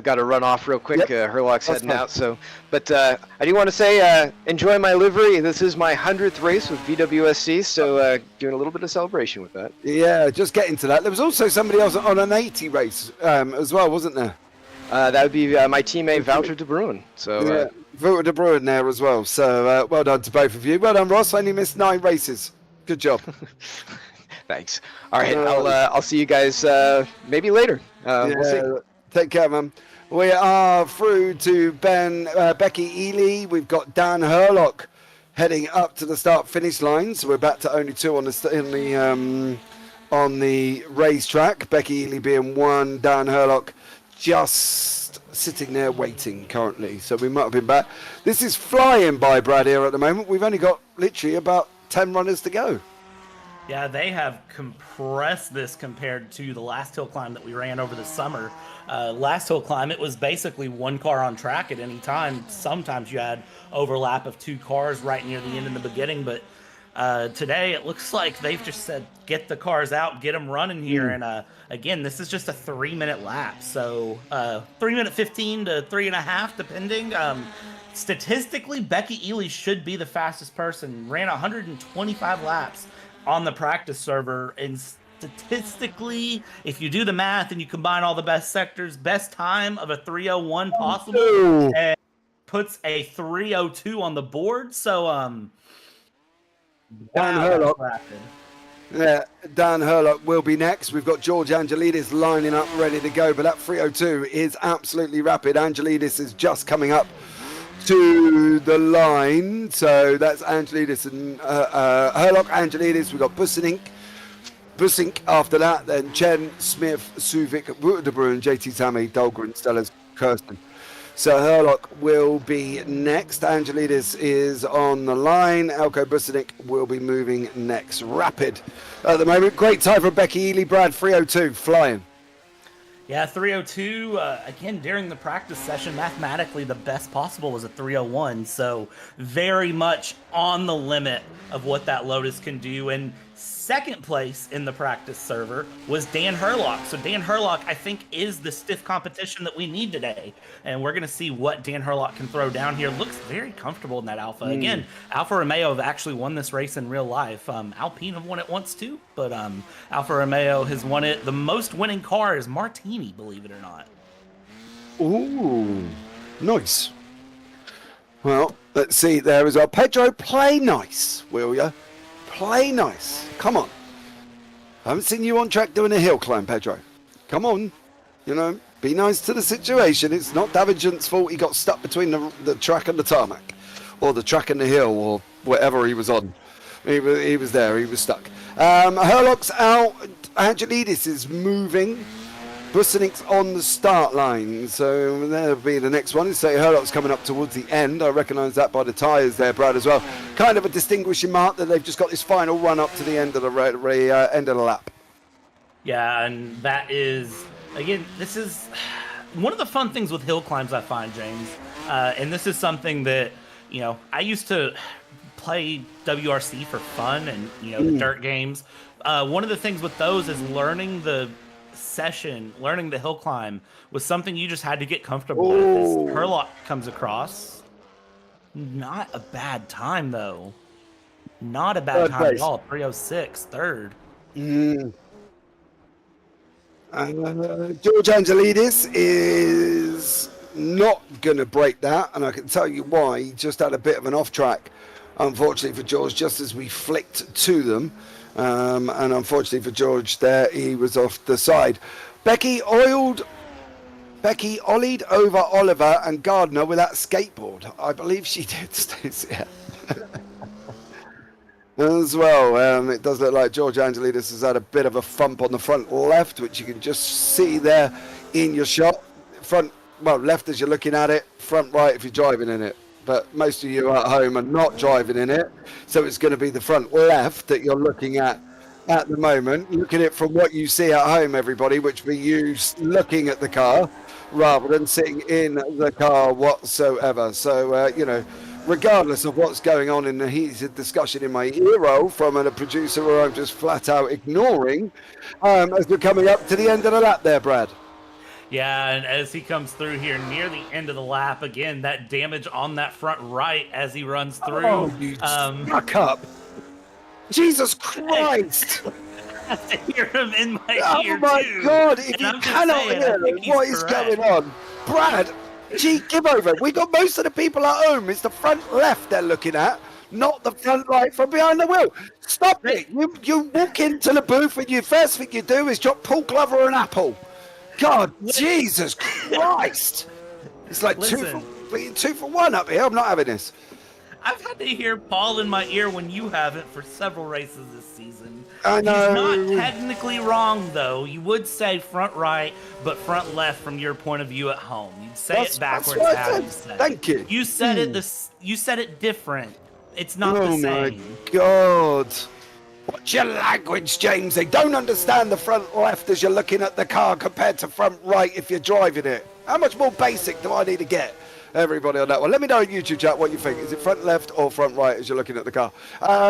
E: got to run off real quick.
A: Yep.
E: Herlock's
A: That's
E: heading
A: fine.
E: out. So, but I do want to say, enjoy my livery. This is my 100th race with VWSC, so doing a little bit of celebration with that.
A: Yeah, just getting to that. There was also somebody else on an 80 race as well, wasn't there?
E: That would be my teammate Wouter de Bruin. So.
A: Yeah, Wouter de Bruin there as well. So well done to both of you. Well done, Ross. Only missed 9 races. Good job.
E: Thanks. All right, I'll see you guys maybe later. We'll see.
A: Take care, man. We are through to Becky Ely. We've got Dan Herlock heading up to the start-finish line. So we're back to only 2 on the racetrack. Becky Ely being 1, Dan Herlock just sitting there waiting currently. So we might have been back. This is flying by, Brad, here at the moment. We've only got literally about 10 runners to go.
D: Yeah, they have compressed this compared to the last hill climb that we ran over the summer. Last hill climb, it was basically 1 car on track at any time. Sometimes you had overlap of 2 cars right near the end in the beginning, but today it looks like they've just said, get the cars out, get them running here. And again, this is just a 3-minute lap. So 3 minute 15 to 3.5, depending. Statistically, Becky Ely should be the fastest person. Ran 125 laps on the practice server, and statistically, if you do the math and you combine all the best sectors, best time of a 3:01 possible, and puts a 3:02 on the board. So
A: Dan Herlock. Yeah, Dan Herlock will be next. We've got George Angelidis lining up ready to go, but that 3:02 is absolutely rapid. Angelidis is just coming up to the line, so that's Angelidis and Herlock, Angelidis. We've got Bussink after that, then Chen, Smith, Suvik, Wouter de Bruin, JT Sammy, Dahlgren, Stellers, Kirsten. So Herlock will be next. Angelidis is on the line. Elko Bussink will be moving next. Rapid at the moment. Great time for Becky Ely. Brad, 3:02, flying.
D: Yeah, 3:02, again, during the practice session, mathematically, the best possible was a 3:01. So very much on the limit of what that Lotus can do. And Second place in the practice server was Dan Herlock. So Dan Herlock, I think, is the stiff competition that we need today. And we're going to see what Dan Herlock can throw down here. Looks very comfortable in that Alpha. Again, Alfa Romeo have actually won this race in real life. Alpine have won it once too, but Alfa Romeo has won it. The most winning car is Martini, believe it or not.
A: Ooh, nice. Well, let's see there as well. Pedro, play nice, will ya? Play nice. Come on. I haven't seen you on track doing a hill climb, Pedro. Come on. You know, be nice to the situation. It's not Davigent's fault he got stuck between the track and the tarmac. Or the track and the hill, or whatever he was on. He was there. He was stuck. Herlock's out. Angelidis is moving. Busenik's on the start line, so there'll be the next one. So Herlock's coming up towards the end. I recognise that by the tyres there, Brad, as well. Kind of a distinguishing mark that they've just got this final run up to the end of the end of the lap.
D: Yeah, and that is, again, this is one of the fun things with hill climbs, I find, James. And this is something that, you know, I used to play WRC for fun and, you know, the dirt games. One of the things with those is learning the hill climb was something you just had to get comfortable with. As Herlock comes across, not a bad time though, not a bad time at all. 306, third.
A: George Angelidis is not going to break that, and I can tell you why. He just had a bit of an off track, unfortunately for George, just as we flicked to them. And unfortunately for George there, he was off the side. Becky ollied over Oliver and Gardner with that skateboard. I believe she did, Stacey. As well, it does look like George Angelidis has had a bit of a thump on the front left, which you can just see there in your shot. Left as you're looking at it, front right if you're driving in it. But most of you at home are not driving in it, so it's going to be the front left that you're looking at the moment. Look at it from what you see at home, everybody, which be you looking at the car rather than sitting in the car whatsoever. So, you know, regardless of what's going on in the heated discussion in my ear from a producer who I'm just flat out ignoring, as we're coming up to the end of the lap there, Brad.
D: Yeah, and as he comes through here near the end of the lap, again, that damage on that front right as he runs through.
A: Oh, you stuck up. Jesus Christ.
D: I have to hear him in my ear,
A: Oh, my
D: too.
A: God. If
D: And
A: you
D: I'm just
A: cannot
D: saying,
A: hear
D: I think
A: what
D: he's
A: is
D: correct.
A: going on. Brad, gee, give over. We got most of the people at home. It's the front left they're looking at, not the front right from behind the wheel. Stop it. You walk into the booth and the first thing you do is drop Paul Glover an apple. God, Jesus Christ! It's like two for one up here. I'm not having this.
D: I've had to hear Paul in my ear when you haven't for several races this season.
A: I know.
D: He's not technically wrong, though. You would say front right, but front left from your point of view at home. You'd say it backwards.
A: That's what I
D: how
A: said.
D: you said
A: Thank you.
D: You said you said it different. It's not the same.
A: Oh my God. What's your language, James? They don't understand the front left as you're looking at the car compared to front right if you're driving it. How much more basic do I need to get? Everybody on that one. Let me know in YouTube chat what you think. Is it front left or front right as you're looking at the car?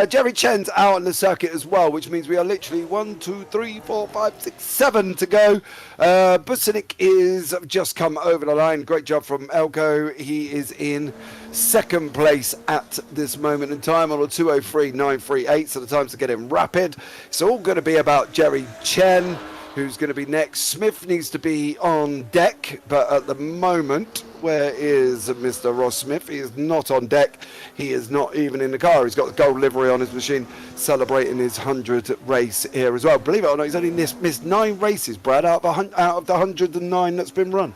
A: Jerry Chen's out on the circuit as well, which means we are literally 1, 2, 3, 4, 5, 6, 7 to go. Busenik is just come over the line. Great job from Elko. He is in second place at this moment in time on a 2:03.938, so the times to get him rapid. It's all going to be about Jerry Chen, who's going to be next. Smith needs to be on deck, but at the moment, where is Mr. Ross Smith? He is not on deck. He is not even in the car. He's got the gold livery on his machine, celebrating his 100th race here as well. Believe it or not, he's only missed 9 races, Brad, out of the 109 that's been run.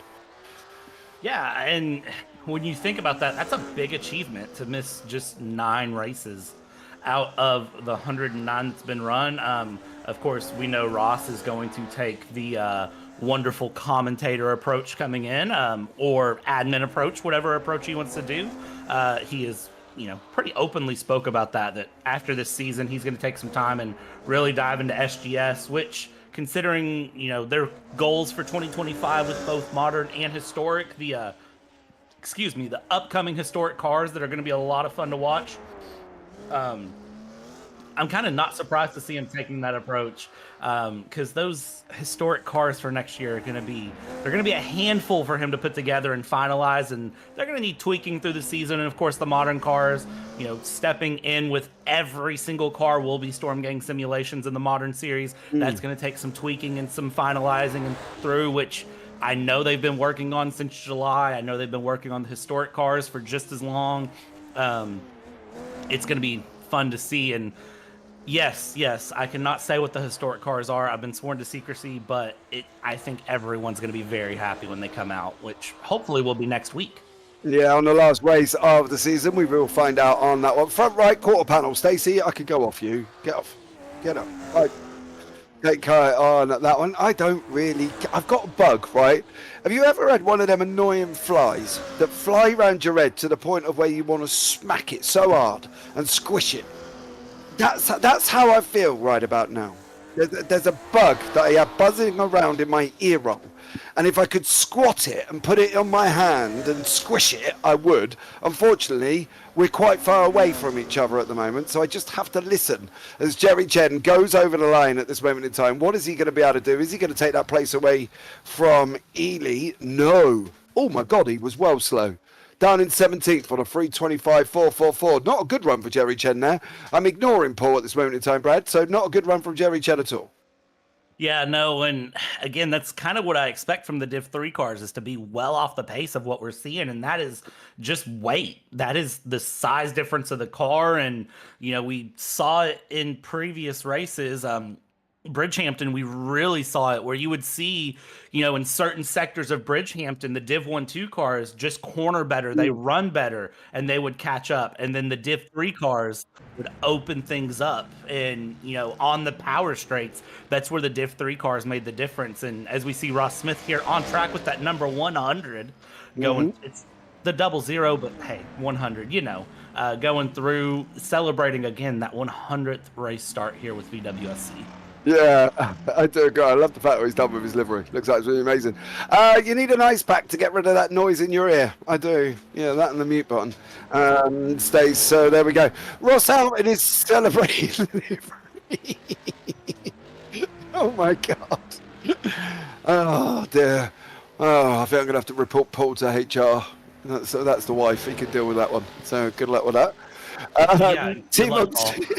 D: Yeah, and when you think about that, that's a big achievement to miss just 9 races out of the 109 that's been run. Of course, we know Ross is going to take the wonderful commentator approach coming in, or admin approach, whatever approach he wants to do. He is, pretty openly spoke about that after this season, he's going to take some time and really dive into SGS, which, considering, their goals for 2025 with both modern and historic, the upcoming historic cars that are going to be a lot of fun to watch. I'm kind of not surprised to see him taking that approach, because those historic cars for next year are going to be a handful for him to put together and finalize, and they're going to need tweaking through the season. And of course, the modern cars, stepping in with every single car will be Storm Gang simulations in the modern series. That's going to take some tweaking and some finalizing and through, which I know they've been working on since July. I know they've been working on the historic cars for just as long. It's going to be fun to see. And yes, I cannot say what the historic cars are. I've been sworn to secrecy, but I think everyone's going to be very happy when they come out, which hopefully will be next week.
A: Yeah, on the last race of the season, we will find out on that one. Front right quarter panel, Stacey, I could go off you. Get off. Get up. Right. Take care on that one. I don't really... I've got a bug, right? Have you ever had one of them annoying flies that fly around your head to the point of where you want to smack it so hard and squish it? That's how I feel right about now. There's a bug that I have buzzing around in my ear roll. And if I could squat it and put it on my hand and squish it, I would. Unfortunately, we're quite far away from each other at the moment, so I just have to listen as Jerry Chen goes over the line at this moment in time. What is he going to be able to do? Is he going to take that place away from Ely? No. Oh my God, he was well slow. Down in 17th on a 3:25.444. Not a good run for Jerry Chen there. I'm ignoring Paul at this moment in time, Brad, so not a good run from Jerry Chen at all.
D: Yeah, no, and again, that's kind of what I expect from the Div 3 cars, is to be well off the pace of what we're seeing, and that is just weight. That is the size difference of the car, and, we saw it in previous races. Bridgehampton, we really saw it, where you would see, in certain sectors of Bridgehampton, the Div 1-2 cars just corner better, they run better, and they would catch up. And then the Div 3 cars would open things up. And, on the power straights, that's where the Div 3 cars made the difference. And as we see Ross Smith here on track with that number 100 going, it's the 00, but hey, 100, going through, celebrating again that 100th race start here with VWSC.
A: Yeah, I do agree. I love the fact what he's done with his livery. Looks like it's really amazing. You need an ice pack to get rid of that noise in your ear. I do. Yeah, that and the mute button stays. So there we go. Ross Hamilton is celebrating livery. Oh my God. Oh dear. Oh, I think I'm going to have to report Paul to HR. So that's the wife. He can deal with that one. So good luck with that. Team on,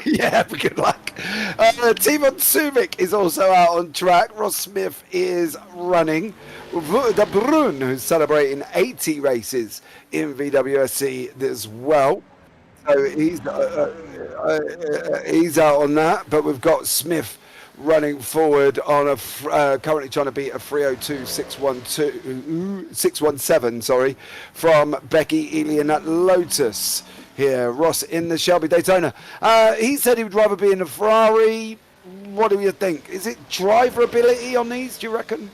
A: yeah, good luck. Team on Subic is also out on track. Ross Smith is running. De Bruyne, who's celebrating 80 races in VWSC as well. So he's out on that. But we've got Smith running forward on a currently trying to beat a 302.617, sorry, from Becky Ely in that Lotus. Here, Ross in the Shelby Daytona. He said he would rather be in a Ferrari. What do you think? Is it driver ability on these, do you reckon?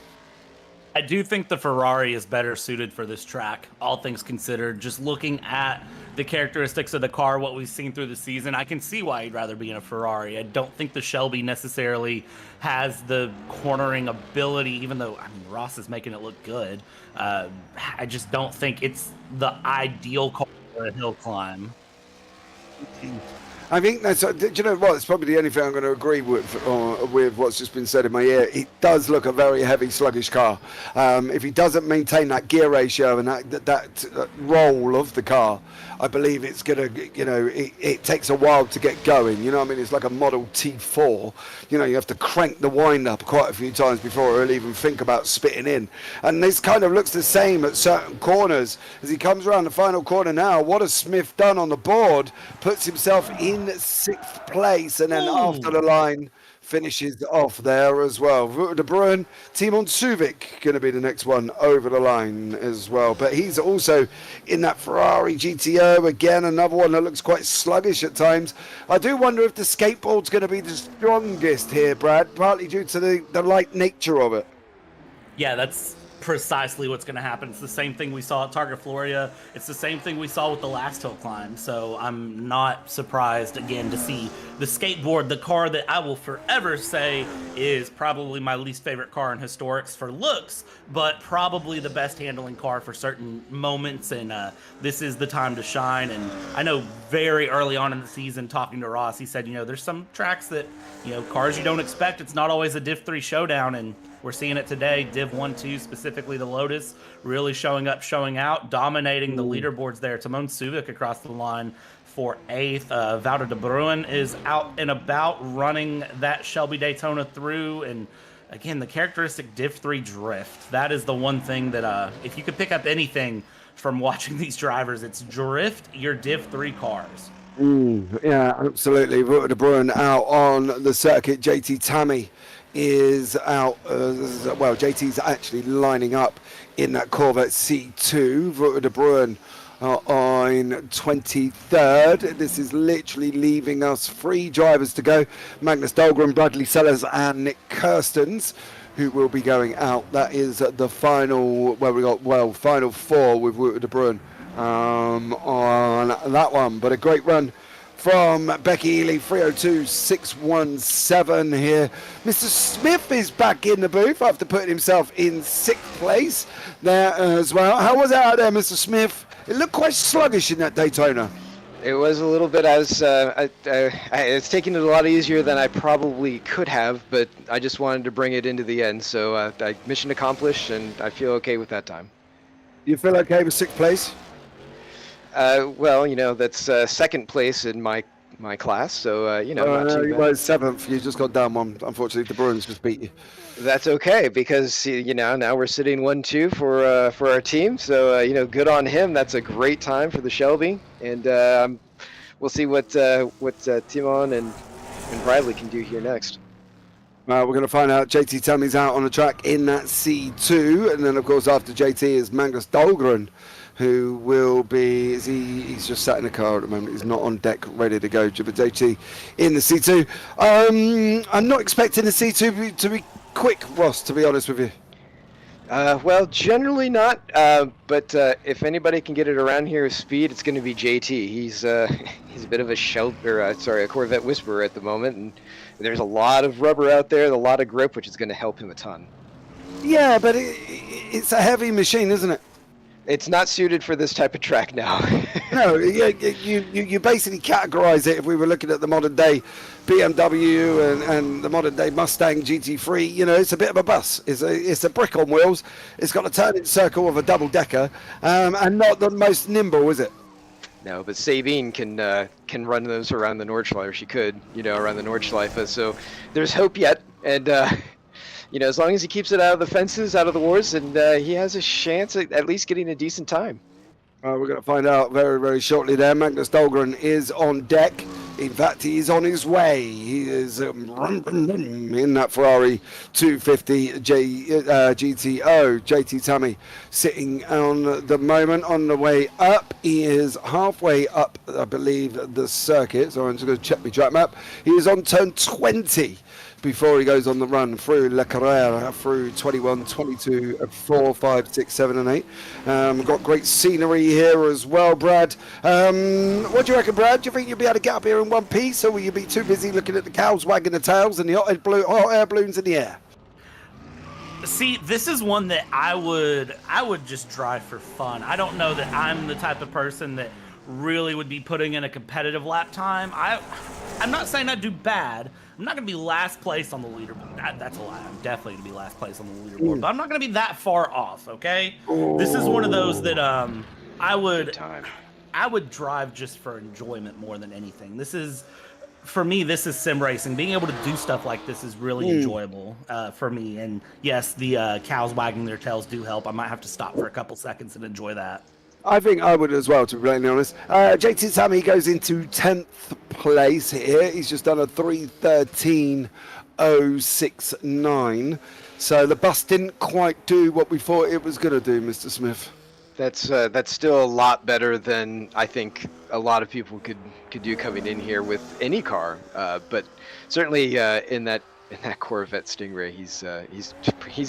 D: I do think the Ferrari is better suited for this track, all things considered. Just looking at the characteristics of the car, what we've seen through the season, I can see why he'd rather be in a Ferrari. I don't think the Shelby necessarily has the cornering ability, even though, Ross is making it look good. I just don't think it's the ideal car for a hill climb.
A: I think that's, do you know what, it's probably the only thing I'm going to agree with what's just been said in my ear. It does look a very heavy, sluggish car. If he doesn't maintain that gear ratio and that roll of the car, I believe it's going to, it takes a while to get going. It's like a Model T4. You have to crank the wind up quite a few times before he'll even think about spitting in. And this kind of looks the same at certain corners. As he comes around the final corner now, what has Smith done on the board? Puts himself in 6th place, and then after the line finishes off there as well. De Bruyne, Timon Suvic going to be the next one over the line as well. But he's also in that Ferrari GTO, again, another one that looks quite sluggish at times. I do wonder if the skateboard's going to be the strongest here, Brad, partly due to the light nature of it.
D: Yeah, that's precisely what's going to happen. It's the same thing we saw at Targa Floria. It's the same thing we saw with the last Hillclimb. So I'm not surprised again to see the skateboard, the car that I will forever say is probably my least favorite car in historics for looks, but probably the best handling car for certain moments. And this is the time to shine. And I know very early on in the season, talking to Ross, he said, there's some tracks that, cars you don't expect. It's not always a Div 3 showdown. And we're seeing it today. Div 1, 2, specifically the Lotus, really showing up, showing out, dominating the leaderboards there. Timon Suvic across the line for 8th. Wouter de Bruin is out and about running that Shelby Daytona through. And again, the characteristic Div 3 drift. That is the one thing that if you could pick up anything from watching these drivers, it's drift your Div 3 cars.
A: Yeah, absolutely. Wouter de Bruin out on the circuit. JT Tammy is out. Well, JT's actually lining up in that Corvette C2. Wouter de Bruin on 23rd. This is literally leaving us 3 drivers to go. Magnus Dahlgren, Bradley Sellers and Nick Kirstens, who will be going out. That is the final, final 4 with Wouter de Bruin on that one. But a great run from Becky Ely, 302.617 here. Mr. Smith is back in the booth after putting himself in 6th place there as well. How was it out there, Mr. Smith? It looked quite sluggish in that Daytona.
E: It was a little bit. It's taking it a lot easier than I probably could have, but I just wanted to bring it into the end. So mission accomplished, and I feel okay with that time.
A: You feel okay with 6th place?
E: Well, that's 2nd place in my class, so not too bad.
A: You were 7th. You just got down one. Unfortunately, the Bruins just beat you.
E: That's okay, because now we're sitting 1-2 for our team. So good on him. That's a great time for the Shelby, and we'll see what Timon and Bradley can do here next.
A: We're going to find out. JT Tammy's out on the track in that C2, and then of course after JT is Magnus Dahlgren, who will be, he's just sat in the car at the moment. He's not on deck ready to go. But JT in the C2. I'm not expecting the C2 to be quick, Ross, to be honest with you.
E: Well, generally not, but if anybody can get it around here with speed, it's going to be JT. He's a bit of a Corvette whisperer at the moment, and there's a lot of rubber out there, a lot of grip, which is going to help him a ton.
A: Yeah, but it's a heavy machine, isn't it?
E: It's not suited for this type of track now.
A: No, you basically categorize it. If we were looking at the modern day BMW and the modern day Mustang GT3, it's a bit of a bus. It's a brick on wheels. It's got a turning circle of a double decker, and not the most nimble, is it?
E: No, but Sabine can run those around the Nordschleife. She could, around the Nordschleife. So there's hope yet, and as long as he keeps it out of the fences, out of the wars, and he has a chance at least getting a decent time.
A: We're going to find out very, very shortly there. Magnus Dahlgren is on deck. In fact, he is on his way. He is in that Ferrari 250 GTO. JT Tammy sitting on the moment on the way up. He is halfway up, I believe, the circuit. So I'm just going to check my track map. He is on turn 20. Before he goes on the run through Le Carrera, through 21, 22, 4, 5, 6, 7, and 8. We've got great scenery here as well, Brad. What do you reckon, Brad? Do you think you'll be able to get up here in one piece, or will you be too busy looking at the cows wagging the tails and the hot air balloons in the air?
D: See, this is one that I would just drive for fun. I don't know that I'm the type of person that really would be putting in a competitive lap time. I'm not saying I'd do bad. I'm not going to be last place on the leaderboard. That's a lie. I'm definitely going to be last place on the leaderboard. But I'm not going to be that far off, okay? This is one of those that I would drive just for enjoyment more than anything. For me, this is sim racing. Being able to do stuff like this is really enjoyable for me. And yes, the cows wagging their tails do help. I might have to stop for a couple seconds and enjoy that.
A: I think I would as well, to be really honest. JT Sammy goes into 10th place here. He's just done a 3:13.069. So the bus didn't quite do what we thought it was going to do, Mr. Smith.
E: That's still a lot better than I think a lot of people could do coming in here with any car. But certainly in that that Corvette Stingray. He's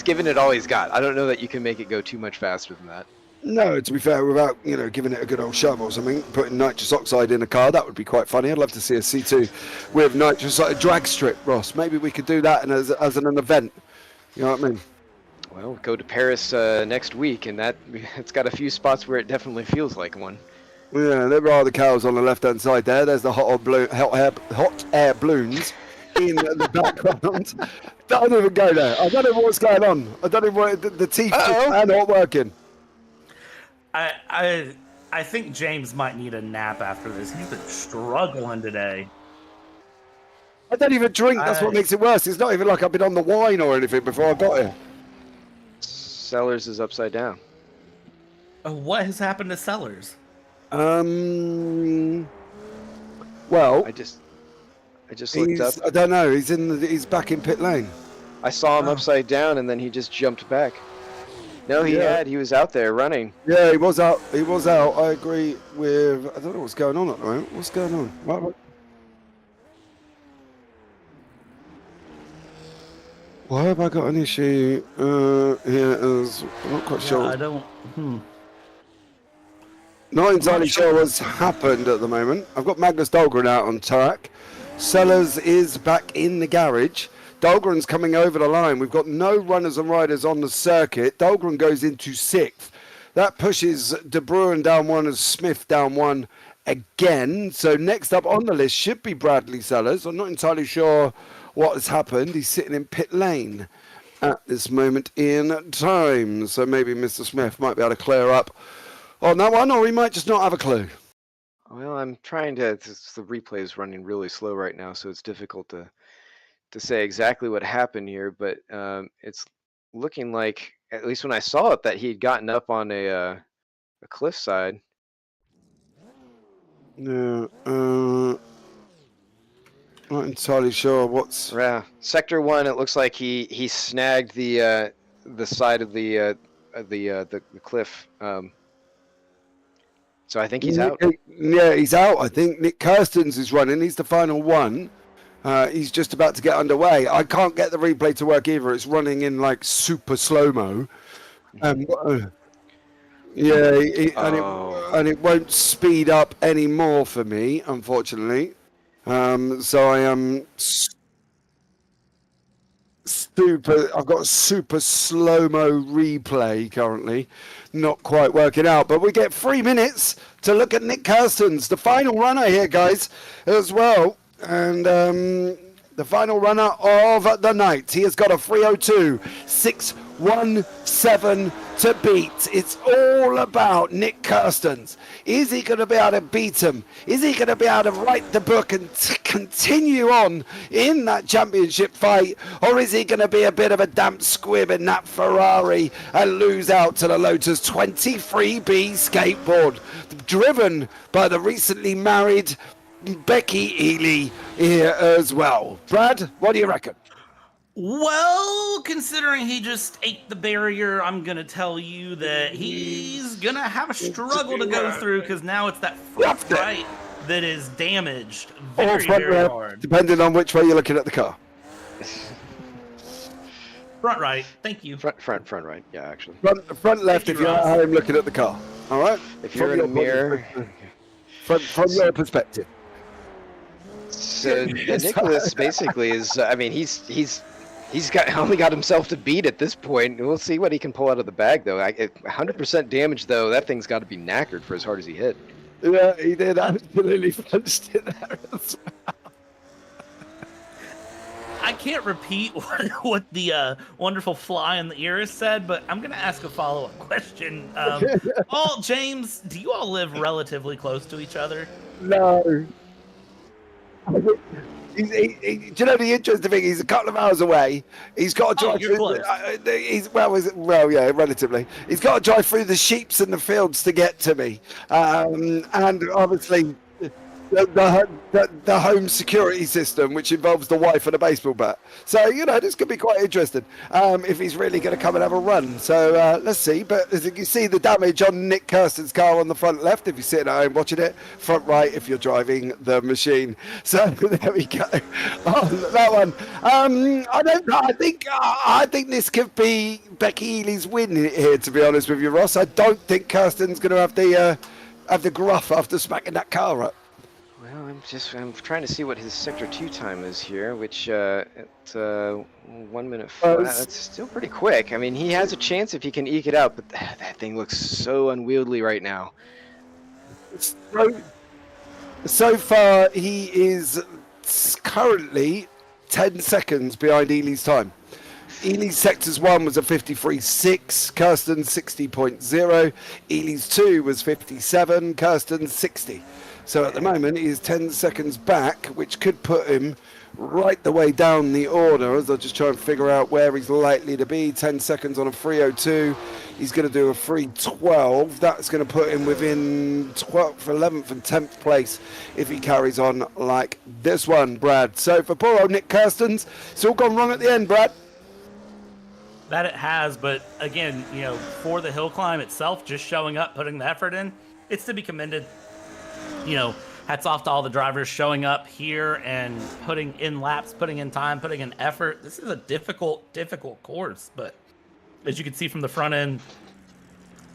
E: given it all he's got. I don't know that you can make it go too much faster than that.
A: No, to be fair, without giving it a good old shove or something, putting nitrous oxide in a car, that would be quite funny. I'd love to see a C2 with nitrous oxide drag strip, Ross. Maybe we could do that as an event. You know what I mean?
E: Well, go to Paris next week, and it's got a few spots where it definitely feels like one.
A: Yeah, there are the cows on the left-hand side there. There's the hot air balloons in the background. Don't even go there. I don't know what's going on. I don't even know the teeth are not working.
D: I think James might need a nap after this. He's been struggling today.
A: I don't even drink. That's what makes it worse. It's not even like I've been on the wine or anything before I got here.
E: Sellers is upside down.
D: What has happened to Sellers?
A: Well,
E: I just looked up.
A: I don't know. He's back in pit lane.
E: I saw him upside down, and then he just jumped back. No, he was out there running.
A: Yeah, he was out. I agree with. I don't know what's going on at the moment. What's going on? Right. Why have I got an issue here? I'm not quite sure.
D: I don't.
A: Not entirely sure what's happened at the moment. I've got Magnus Dahlgren out on track. Sellers is back in the garage. Dahlgren's coming over the line. We've got no runners and riders on the circuit. Dahlgren goes into 6th. That pushes De Bruin down 1 and Smith down 1 again. So next up on the list should be Bradley Sellers. I'm not entirely sure what has happened. He's sitting in pit lane at this moment in time. So maybe Mr. Smith might be able to clear up on that one, or he might just not have a clue.
E: Well, I'm trying to. The replay is running really slow right now, so it's difficult to say exactly what happened here. But it's looking like, at least when I saw it, that he had gotten up on a cliffside.
A: No, not entirely sure what's.
E: Yeah, Sector 1. It looks like he snagged the side of the cliff. So I think he's out.
A: Yeah, he's out. I think Nick Kirstens is running. He's the final one. He's just about to get underway. I can't get the replay to work either. It's running in like super slow-mo. And it won't speed up anymore for me, unfortunately. So I am I've got a super slow-mo replay currently, not quite working out, but we get 3 minutes to look at Nick Kirstens, the final runner here, guys, as well. And the final runner of the night. He has got a 3:02.617 to beat. It's all about Nick Kirstens. Is he going to be able to beat him? Is he going to be able to write the book and continue on in that championship fight? Or is he going to be a bit of a damp squib in that Ferrari and lose out to the Lotus 23B skateboard, driven by the recently married Becky Ely here as well? Brad, what do you reckon?
D: Well, considering he just ate the barrier, I'm going to tell you that he's going to have a struggle to go through, because now it's that front right that is damaged very, very hard.
A: Depending on which way you're looking at the car.
D: Front right, thank you.
E: Front right, yeah, actually.
A: Front left if you're at home looking at the car. All right?
E: If you're in a mirror.
A: From your perspective.
E: So Nicholas basically is. I mean, he's only got himself to beat at this point. We'll see what he can pull out of the bag, though. 100% damage, though. That thing's got to be knackered for as hard as he hit.
A: Yeah, he did absolutely punched it there as well.
D: I can't repeat what the wonderful fly in the ear has said, but I'm going to ask a follow-up question. James, do you all live relatively close to each other?
A: No. Do you know the interesting thing? He's a couple of hours away. He's got to drive through. Yeah, relatively. He's got to drive through the sheeps and the fields to get to me. And obviously, the home security system, which involves the wife and a baseball bat. So, this could be quite interesting if he's really going to come and have a run. So let's see. But as you can see, the damage on Nick Kirsten's car on the front left, if you're sitting at home watching it, front right if you're driving the machine. So there we go. Oh, that one. I think this could be Becky Healy's win here, to be honest with you, Ross. I don't think Kirsten's going to have the gruff after smacking that car up.
E: Well, I'm trying to see what his sector 2 time is here, which at 1 minute flat, that's still pretty quick. I mean, he has a chance if he can eke it out, but that thing looks so unwieldy right now.
A: So far, he is currently 10 seconds behind Ely's time. Ely's sectors 1 was a 53.6, Kirsten's 60.0, Ely's 2 was 57, Kirsten's 60. So at the moment he is 10 seconds back, which could put him right the way down the order as I just try and figure out where he's likely to be. 10 seconds on a 3:02. He's going to do a 3:12. That's going to put him within 12th, 11th and 10th place if he carries on like this one, Brad. So for poor old Nick Kirsten's, it's all gone wrong at the end, Brad.
D: That it has, but again, for the hill climb itself, just showing up, putting the effort in, it's to be commended. Hats off to all the drivers showing up here and putting in laps, putting in time, putting in effort. This is a difficult course, but as you can see from the front end,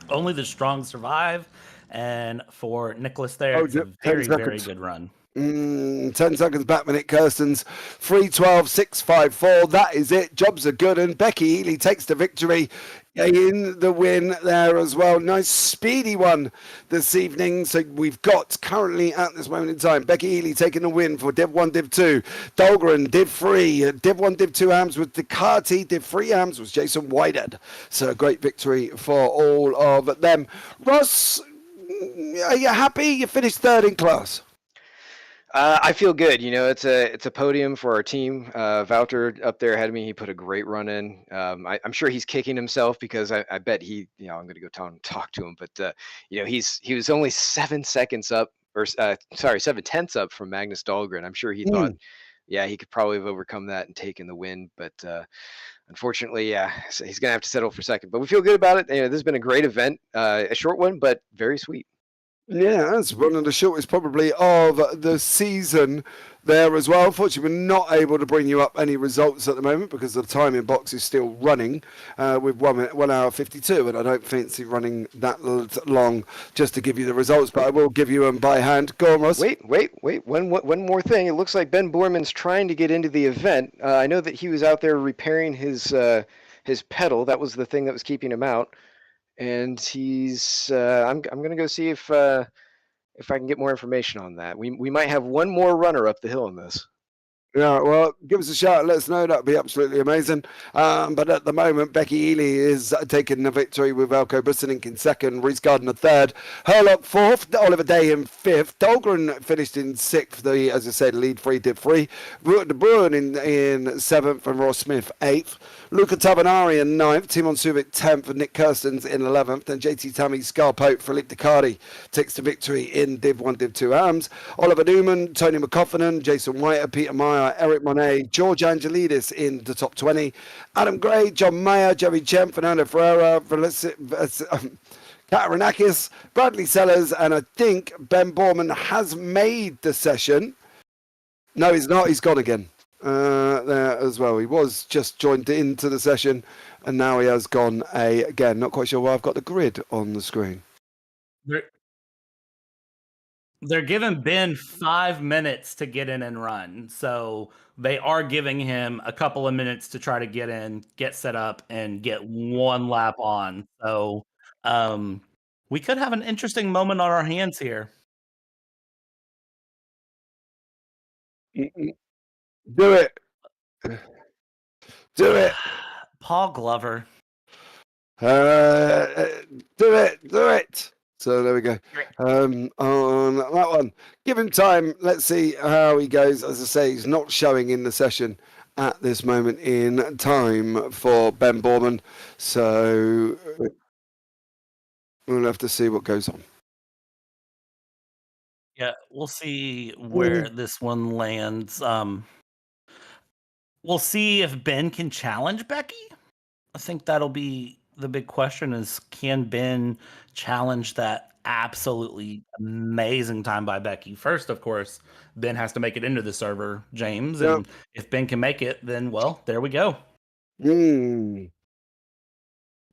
D: only the strong survive. And for Nicholas there, it's a very, very good run.
A: 10 seconds back, Nick Kirsten's 3:12.654. That is it. Jobs are good, and Becky Healy takes the victory in the win there as well. Nice speedy one this evening. So we've got currently at this moment in time Becky Healy taking the win for Div 1, Div 2. Dahlgren, Div 3. Div 1, Div 2 AMS with Ducati. Div 3 AMS was Jason Whitehead. So a great victory for all of them. Ross, are you happy? You finished third in class.
E: I feel good. It's a podium for our team. Wouter up there ahead of me, he put a great run in. I'm sure he's kicking himself because I bet I'm going to go talk to him. But he was only 7 seconds up, or 7/10 up from Magnus Dahlgren. I'm sure he thought, he could probably have overcome that and taken the win. But unfortunately, so he's going to have to settle for second. But we feel good about it. This has been a great event, a short one, but very sweet.
A: Yeah, that's one of the shortest probably of the season there as well. Unfortunately, we're not able to bring you up any results at the moment because the timing box is still running with 1 hour 52, and I don't fancy running that long just to give you the results, but I will give you them by hand. Go on, Ross.
E: Wait. One more thing. It looks like Ben Borman's trying to get into the event. I know that he was out there repairing his pedal. That was the thing that was keeping him out. And he's. I'm gonna go see if I can get more information on that. We might have one more runner up the hill in this.
A: Yeah, well, give us a shout. Let us know. That'd be absolutely amazing. But at the moment, Becky Healy is taking the victory with Elko Bussenink in second, Reese Gardner third, Herlock fourth, Oliver Day in fifth, Dahlgren finished in sixth. As I said, lead free, did free. De Bruin in seventh, and Ross Smith eighth. Luca Tabanari in ninth, Timon Subic 10th, and Nick Kirstens in 11th, and JT Tammy, Scarpote, Philippe Ducardi takes the victory in Div 1, Div 2 AMS. Oliver Newman, Tony McCoffinen, Jason White, Peter Meyer, Eric Monet, George Angelidis in the top 20. Adam Gray, John Mayer, Jerry Chen, Fernando Ferreira, Katarinakis, Bradley Sellers, and I think Ben Borman has made the session. No, he's not. He's gone again. There as well. He was just joined into the session and now he has gone again. Not quite sure why I've got the grid on the screen.
D: They're giving Ben 5 minutes to get in and run. So they are giving him a couple of minutes to try to get in, get set up, and get one lap on. So we could have an interesting moment on our hands here.
A: Do it. Do it.
D: Paul Glover.
A: Do it. So there we go. On that one, give him time. Let's see how he goes. As I say, he's not showing in the session at this moment in time for Ben Borman. So we'll have to see what goes on.
D: Yeah, we'll see where
A: Mm,
D: this one lands. We'll see if Ben can challenge Becky. I think that'll be the big question is can Ben challenge that absolutely amazing time by Becky? First, of course, Ben has to make it into the server, James,
A: yeah.
D: and if Ben can make it, then well, there we go.
A: Mm.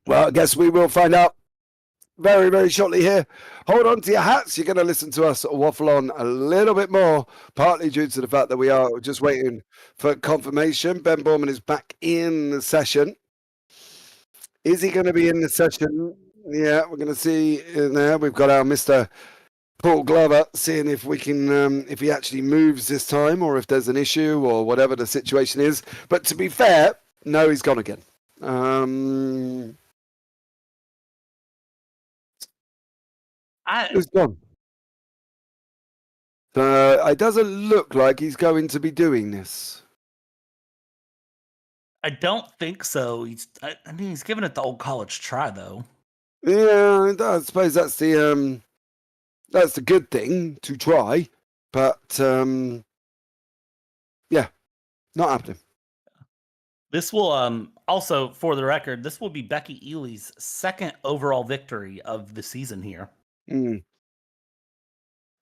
A: Well, I guess we will find out very, very shortly here. Hold on to your hats. You're going to listen to us waffle on a little bit more, partly due to the fact that we are just waiting for confirmation. Ben Borman is back in the session. Is he going to be in the session? Yeah, we're going to see in there. We've got our Mr. Paul Glover seeing if we can, if he actually moves this time or if there's an issue or whatever the situation is. But to be fair, no, he's gone again. He's gone. So it doesn't look like he's going to be doing this.
D: I don't think so. I mean, he's giving it the old college try, though.
A: Yeah, I suppose that's the good thing to try, but yeah, not happening.
D: This will also, for the record, this will be Becky Ely's second overall victory of the season here.
A: Mm.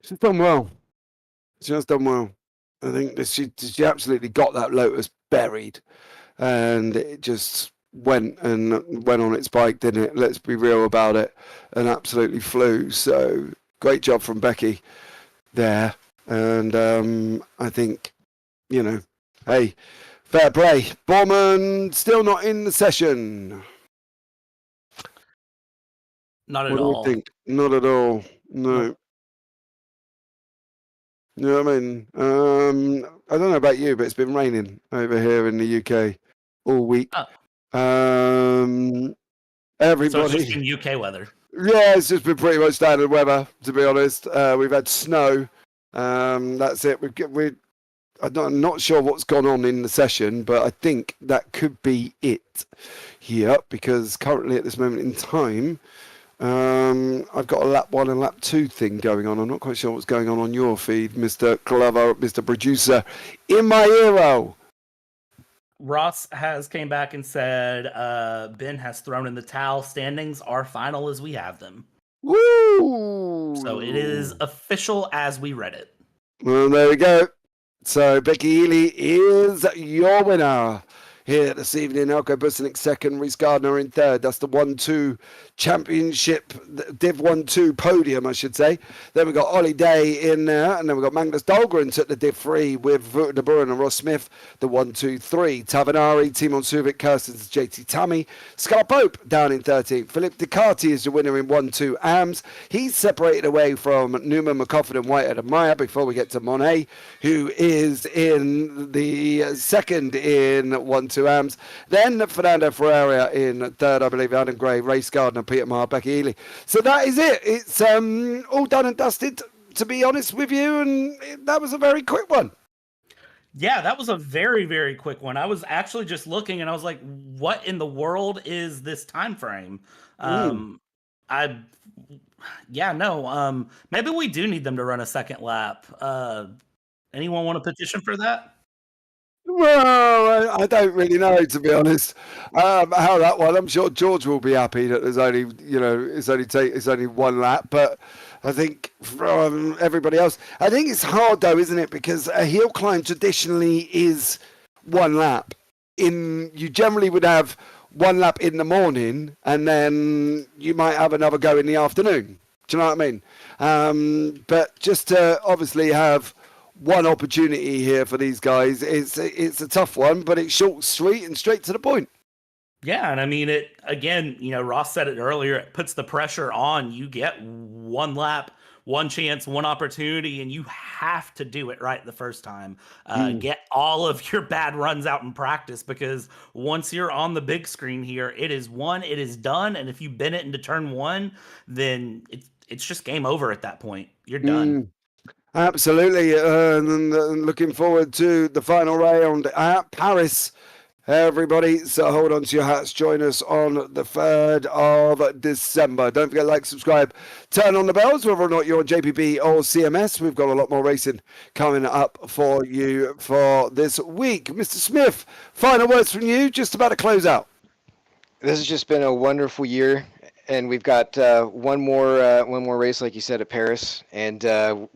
A: She's done well. She's done well. I think that she absolutely got that Lotus buried, and it just went on its bike, didn't it? Let's be real about it, and absolutely flew. So great job from Becky there, and I think, you know, hey, fair play. Borman still not in the session.
D: Not at
A: What do
D: all.
A: you think? Not at all. No. You know what I mean? I don't know about you, but it's been raining over here in the UK all week.
D: So
A: Everybody.
D: it's just in UK weather.
A: Yeah, it's just been pretty much standard weather, to be honest. We've had snow. That's it. I'm not sure what's gone on in the session, but I think that could be it here, because currently at this moment in time, I've got a lap 1 and lap 2 thing going on. I'm not quite sure what's going on your feed, Mr. Glover, Mr. Producer, in my ear.
D: Ross has came back and said Ben has thrown in the towel. Standings are final as we have them.
A: Woo!
D: So it is official as we read it.
A: Well, there we go. So Becky Ely is your winner here this evening. Elko Busanic second, Reese Gardner in third. That's the 1-2 championship, Div 1-2 podium, I should say. Then we've got Ollie Day in there, and then we've got Magnus Dahlgren took the Div 3 with Wouter de Boer and Ross Smith, the 1-2-3. Tavanari, Timon Suvic, Kirstens, JT Tammy. Scott Pope down in 13th. Philip Ducati is the winner in 1-2 AMS. He's separated away from Newman, McCoffin and Whitehead and Meyer before we get to Monet, who is in the second in 1-2 AMS. Then Fernando Ferreira in third, I believe, Adam Gray, Race Gardner, Peter Maher, Becky Ely. So that is it. It's all done and dusted, to be honest with you, and that was a very quick one.
D: Yeah, that was a very, very quick one. I was actually just looking and I was like, what in the world is this time frame? Maybe we do need them to run a second lap. Anyone want to petition for that?
A: Well, I don't really know, to be honest, how that one. I'm sure George will be happy that there's only, it's only one lap, but I think from everybody else, I think it's hard though, isn't it? Because a hill climb traditionally is one lap. You generally would have one lap in the morning, and then you might have another go in the afternoon. Do you know what I mean? But just to obviously have one opportunity here for these guys, it's a tough one, but it's short, sweet, and straight to the point.
D: Yeah, and I mean it again. Ross said it earlier. It puts the pressure on. You get one lap, one chance, one opportunity, and you have to do it right the first time. Get all of your bad runs out in practice, because once you're on the big screen here, it is won, it is done, and if you bend it into turn one, then it's just game over at that point. You're done.
A: Absolutely, and looking forward to the final round at Paris everybody. So hold on to your hats. Join us on the 3rd of December. Don't forget to like, subscribe, turn on the bells, whether or not you're on JPB or CMS. We've got a lot more racing coming up for you for this week. Mr. Smith, final words from you, just about to close out.
E: This has just been a wonderful year, and we've got one more race, like you said, at Paris. And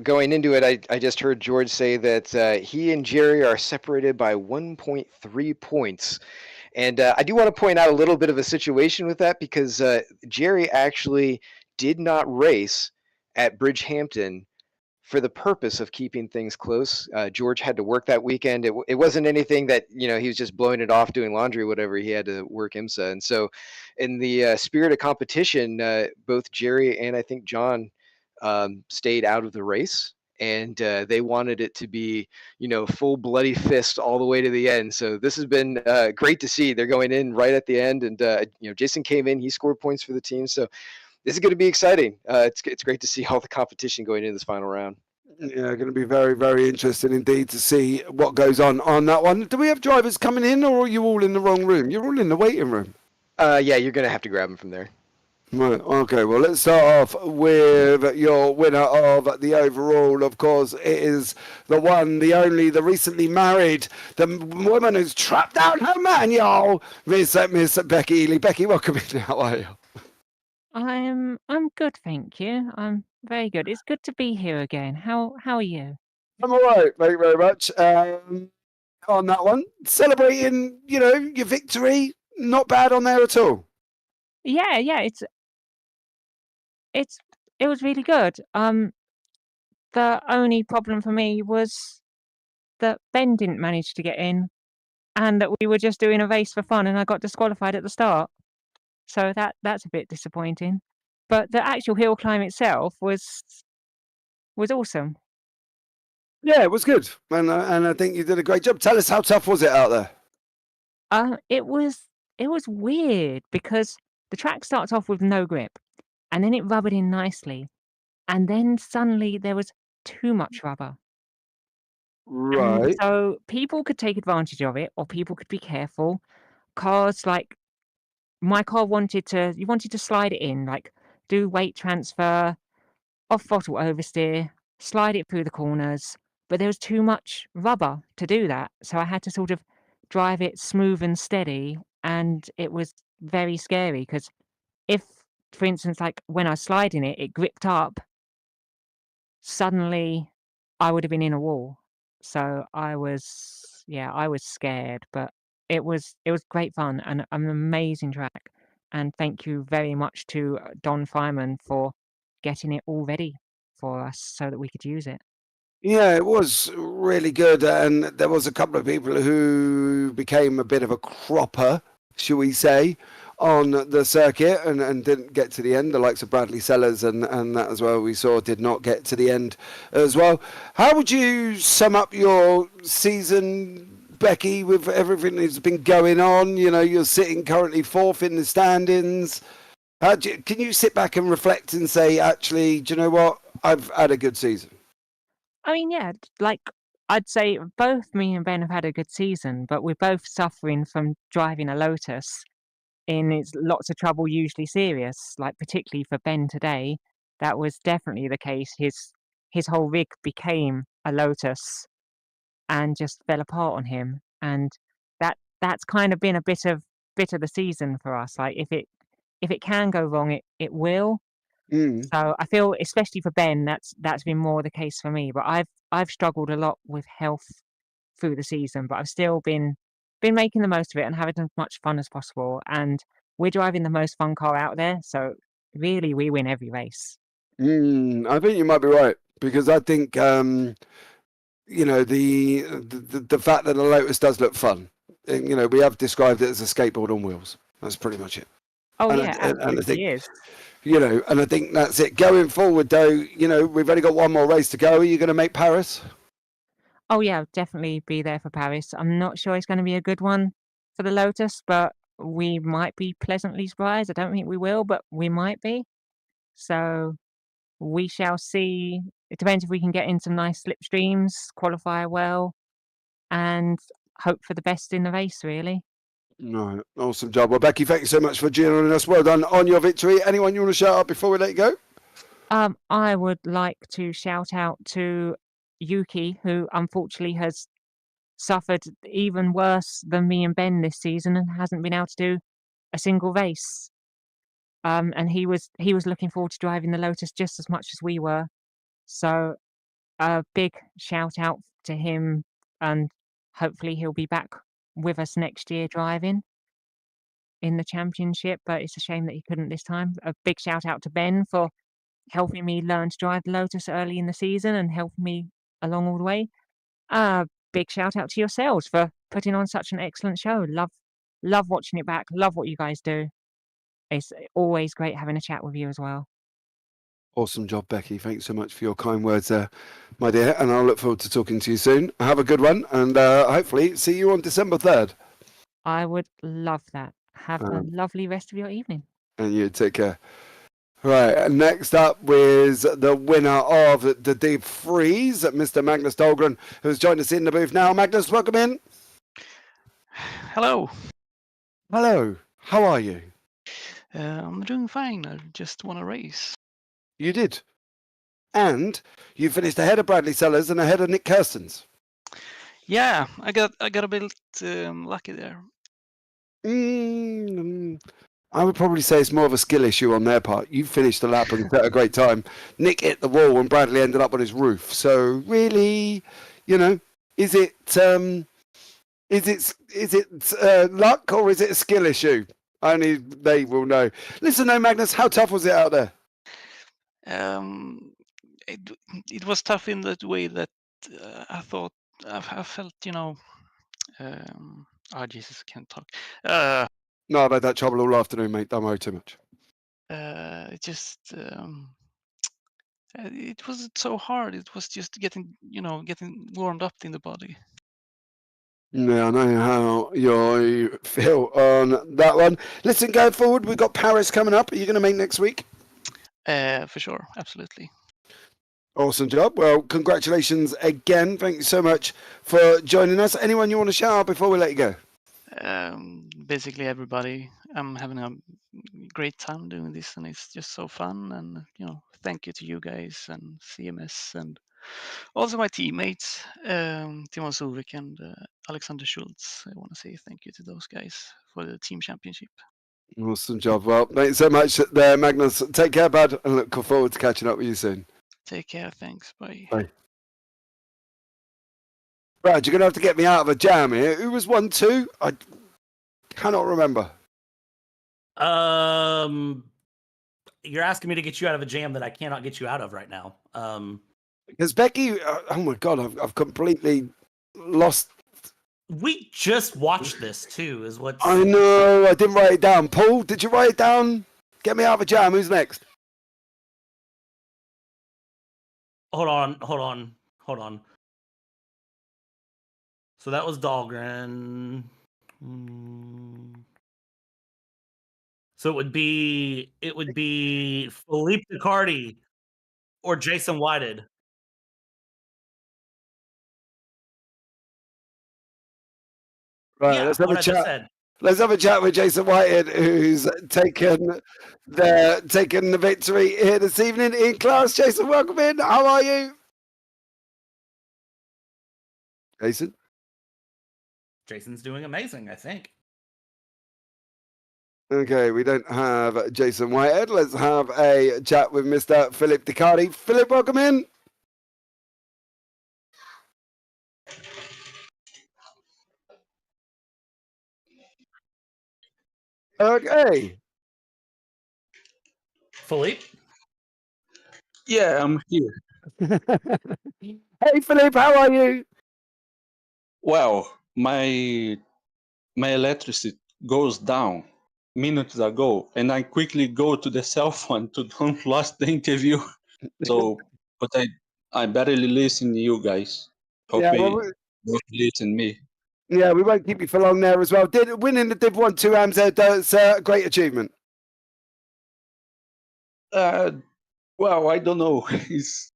E: going into it, I just heard George say that he and Jerry are separated by 1.3 points. And I do want to point out a little bit of a situation with that, because Jerry actually did not race at Bridgehampton for the purpose of keeping things close. George had to work that weekend. It wasn't anything that, he was just blowing it off doing laundry or whatever. He had to work IMSA. And so in the spirit of competition, both Jerry and I think John stayed out of the race. And they wanted it to be, full bloody fist all the way to the end. So this has been great to see. They're going in right at the end. And, Jason came in, he scored points for the team. So this is going to be exciting. It's great to see all the competition going into this final round.
A: Yeah, going to be very, very interesting indeed to see what goes on that one. Do we have drivers coming in, or are you all in the wrong room? You're all in the waiting room.
E: Yeah, you're going to have to grab them from there.
A: Right, okay, well, let's start off with your winner of the overall. Of course, it is the one, the only, the recently married, the woman who's trapped down her man, y'all, Miss Becky Ely. Becky, welcome in. How are you?
F: I'm good, thank you. I'm very good. It's good to be here again. How are you?
A: I'm all right, thank you very much. On that one, celebrating, your victory, not bad on there at all.
F: Yeah, it was really good. The only problem for me was that Ben didn't manage to get in, and that we were just doing a race for fun, and I got disqualified at the start. So that's a bit disappointing. But the actual hill climb itself was awesome.
A: Yeah, it was good, and I think you did a great job. Tell us, how tough was it out there?
F: It was weird because the track starts off with no grip, and then it rubbered in nicely, and then suddenly there was too much rubber. And
A: Right.
F: so people could take advantage of it, or people could be careful. Cars like my car wanted to slide it in, like do weight transfer, off throttle oversteer, slide it through the corners, but there was too much rubber to do that. So I had to sort of drive it smooth and steady, and it was very scary because if, for instance, like when I was sliding it, it gripped up, suddenly I would have been in a wall. So I was scared, but it was great fun and an amazing track. And thank you very much to Don Fireman for getting it all ready for us so that we could use it.
A: Yeah, it was really good, and there was a couple of people who became a bit of a cropper, shall we say, on the circuit and didn't get to the end. The likes of Bradley Sellers and that as well, we saw, did not get to the end as well. How would you sum up your season, Becky, with everything that's been going on? You're sitting currently 4th in the standings. Can you sit back and reflect and say, actually, do you know what? I've had a good season.
F: I mean, yeah, like I'd say both me and Ben have had a good season, but we're both suffering from driving a Lotus in its lots of trouble, usually serious. Like particularly for Ben today, that was definitely the case. His whole rig became a Lotus and just fell apart on him, and that's kind of been a bit of the season for us. Like if it can go wrong, it will.
A: Mm.
F: So I feel, especially for Ben, that's been more the case for me. But I've struggled a lot with health through the season, but I've still been making the most of it and having as much fun as possible. And we're driving the most fun car out there, so really we win every race.
A: I think you might be right, because I think the fact that the Lotus does look fun, and, we have described it as a skateboard on wheels. That's pretty much it.
F: Oh
A: And
F: yeah,
A: I
F: absolutely
A: think,
F: is.
A: and I think that's it. Going forward, though, we've only got one more race to go. Are you going to make Paris?
F: Oh yeah, I'll definitely be there for Paris. I'm not sure it's going to be a good one for the Lotus, but we might be pleasantly surprised. I don't think we will, but we might be. So we shall see. It depends if we can get in some nice slipstreams, qualify well, and hope for the best in the race, really.
A: No, awesome job. Well, Becky, thank you so much for joining us. Well done on your victory. Anyone you want to shout out before we let you go?
F: I would like to shout out to Yuki, who unfortunately has suffered even worse than me and Ben this season and hasn't been able to do a single race. And he was looking forward to driving the Lotus just as much as we were. So a big shout out to him, and hopefully he'll be back with us next year driving in the championship. But it's a shame that he couldn't this time. A big shout out to Ben for helping me learn to drive the Lotus early in the season and helping me along all the way. Big shout out to yourselves for putting on such an excellent show. Love watching it back. Love what you guys do. It's always great having a chat with you as well.
A: Awesome job, Becky. Thanks so much for your kind words there, my dear. And I'll look forward to talking to you soon. Have a good one, and hopefully see you on December 3rd.
F: I would love that. Have a lovely rest of your evening.
A: And you take care. Right, and next up is the winner of the Deep Freeze, Mr. Magnus Dahlgren, who's joined us in the booth now. Magnus, welcome in.
G: Hello.
A: Hello. How are you?
G: I'm doing fine. I just won a race.
A: You did. And you finished ahead of Bradley Sellers and ahead of Nick Kirstens.
G: Yeah, I got a bit lucky there.
A: I would probably say it's more of a skill issue on their part. You finished the lap and had a great time. Nick hit the wall and Bradley ended up on his roof. So really, is it luck or is it a skill issue? Only they will know. Listen, though, Magnus, how tough was it out there?
G: It was tough in that way that I thought I felt, oh Jesus, I can't talk.
A: No, I've had that trouble all afternoon, mate. Don't worry too much.
G: It just it wasn't so hard. It was just getting warmed up in the body.
A: Yeah, I know how you feel on that one. Listen, going forward, we've got Paris coming up. Are you going to make next week?
G: For sure, absolutely.
A: Awesome job. Well, congratulations again. Thank you so much for joining us. Anyone you want to shout out before we let you go?
G: Basically everybody. I'm having a great time doing this, and it's just so fun. And thank you to you guys and CMS, and also my teammates, Timon Suvik and Alexander Schultz. I want to say thank you to those guys for the team championship.
A: Awesome job. Well, thanks so much there, Magnus. Take care, bud, and look forward to catching up with you soon.
G: Take care. Thanks. Bye.
A: Bye. Brad, you're going to have to get me out of a jam here. Who was 1-2? I cannot remember.
D: You're asking me to get you out of a jam that I cannot get you out of right now.
A: Because Becky, oh my God, I've completely lost.
D: We just watched this too, is what
A: I know. I didn't write it down. Paul, did you write it down? Get me out of a jam. Who's next?
D: Hold on. So that was Dahlgren. So it would be Philippe Ducardi or Jason Whited.
A: Right,
D: Yeah,
A: let's have
D: what
A: a
D: I just
A: chat.
D: said.
A: Let's have a chat with Jason Whitehead, who's taken the victory here this evening in class. Jason, welcome in. How are you? Jason?
D: Jason's doing amazing, I think.
A: Okay, we don't have Jason Whitehead. Let's have a chat with Mr. Philip Ducardi. Philip, welcome in. Okay.
D: Philippe?
H: Yeah, I'm here.
A: Hey, Philip, how are you?
H: Well, my electricity goes down minutes ago, and I quickly go to the cell phone to don't lose the interview. So, but I barely listen to you guys. Hope you don't listen me.
A: Yeah, we won't keep you for long there as well. Winning the Div 1 2 AMs there, that's a great achievement.
H: Well, I don't know. It's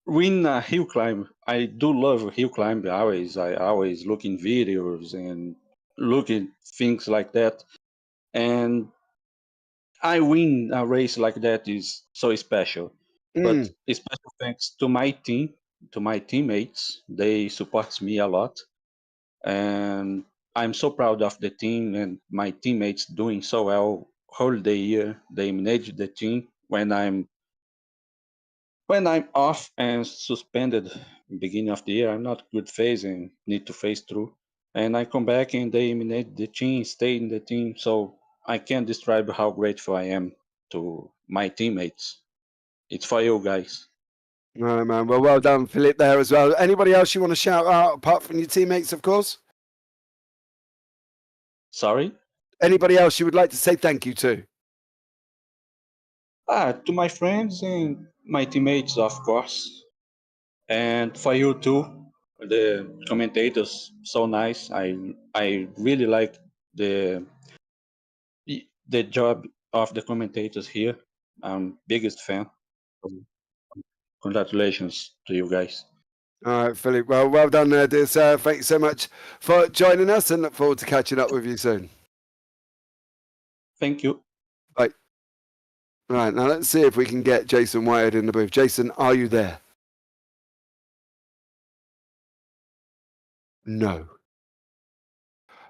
H: win Hillclimb. I do love Hillclimb always. I always look in videos and looking things like that. And I win a race like that is so special. But a special thanks to my team, to my teammates. They support me a lot, and I'm so proud of the team and my teammates doing so well whole the year. They manage the team when I'm off and suspended beginning of the year. I'm not good phase and need to phase through. And I come back and they eliminate the team, stay in the team. So I can't describe how grateful I am to my teammates. It's for you guys.
A: All right, man. Well done, Philip, there as well. Anybody else you want to shout out apart from your teammates, of course?
H: Sorry?
A: Anybody else you would like to say thank you to?
H: To my friends and my teammates, of course. And for you too, the commentators, so nice. I really like the job of the commentators here. I'm biggest fan. Congratulations to you guys.
A: All right, Philip. Well done there, dear sir. Thank you so much for joining us and look forward to catching up with you soon.
H: Thank you.
A: Bye. All right, now let's see if we can get Jason Whitehead in the booth. Jason, are you there? No.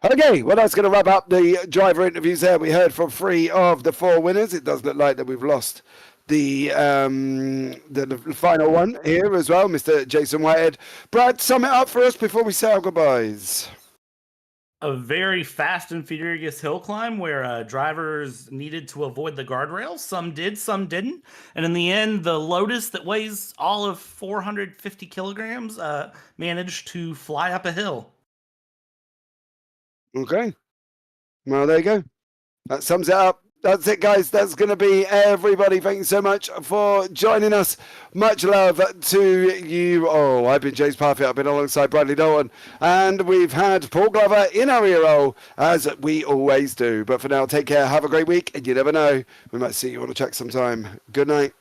A: Okay, well, that's going to wrap up the driver interviews there. We heard from 3 of the 4 winners. It does look like that we've lost the final one here as well, Mr. Jason Whitehead. Brad, sum it up for us before we say our goodbyes.
D: A very fast and furious hill climb where drivers needed to avoid the guardrails. Some did, some didn't. And in the end, the Lotus that weighs all of 450 kilograms managed to fly up a hill.
A: Okay. Well, there you go. That sums it up. That's it, guys. That's going to be everybody. Thank you so much for joining us. Much love to you. Oh, I've been James Parfitt. I've been alongside Bradley Dalton. And we've had Paul Glover in our ear roll, as we always do. But for now, take care. Have a great week. And you never know, we might see you on a track sometime. Good night.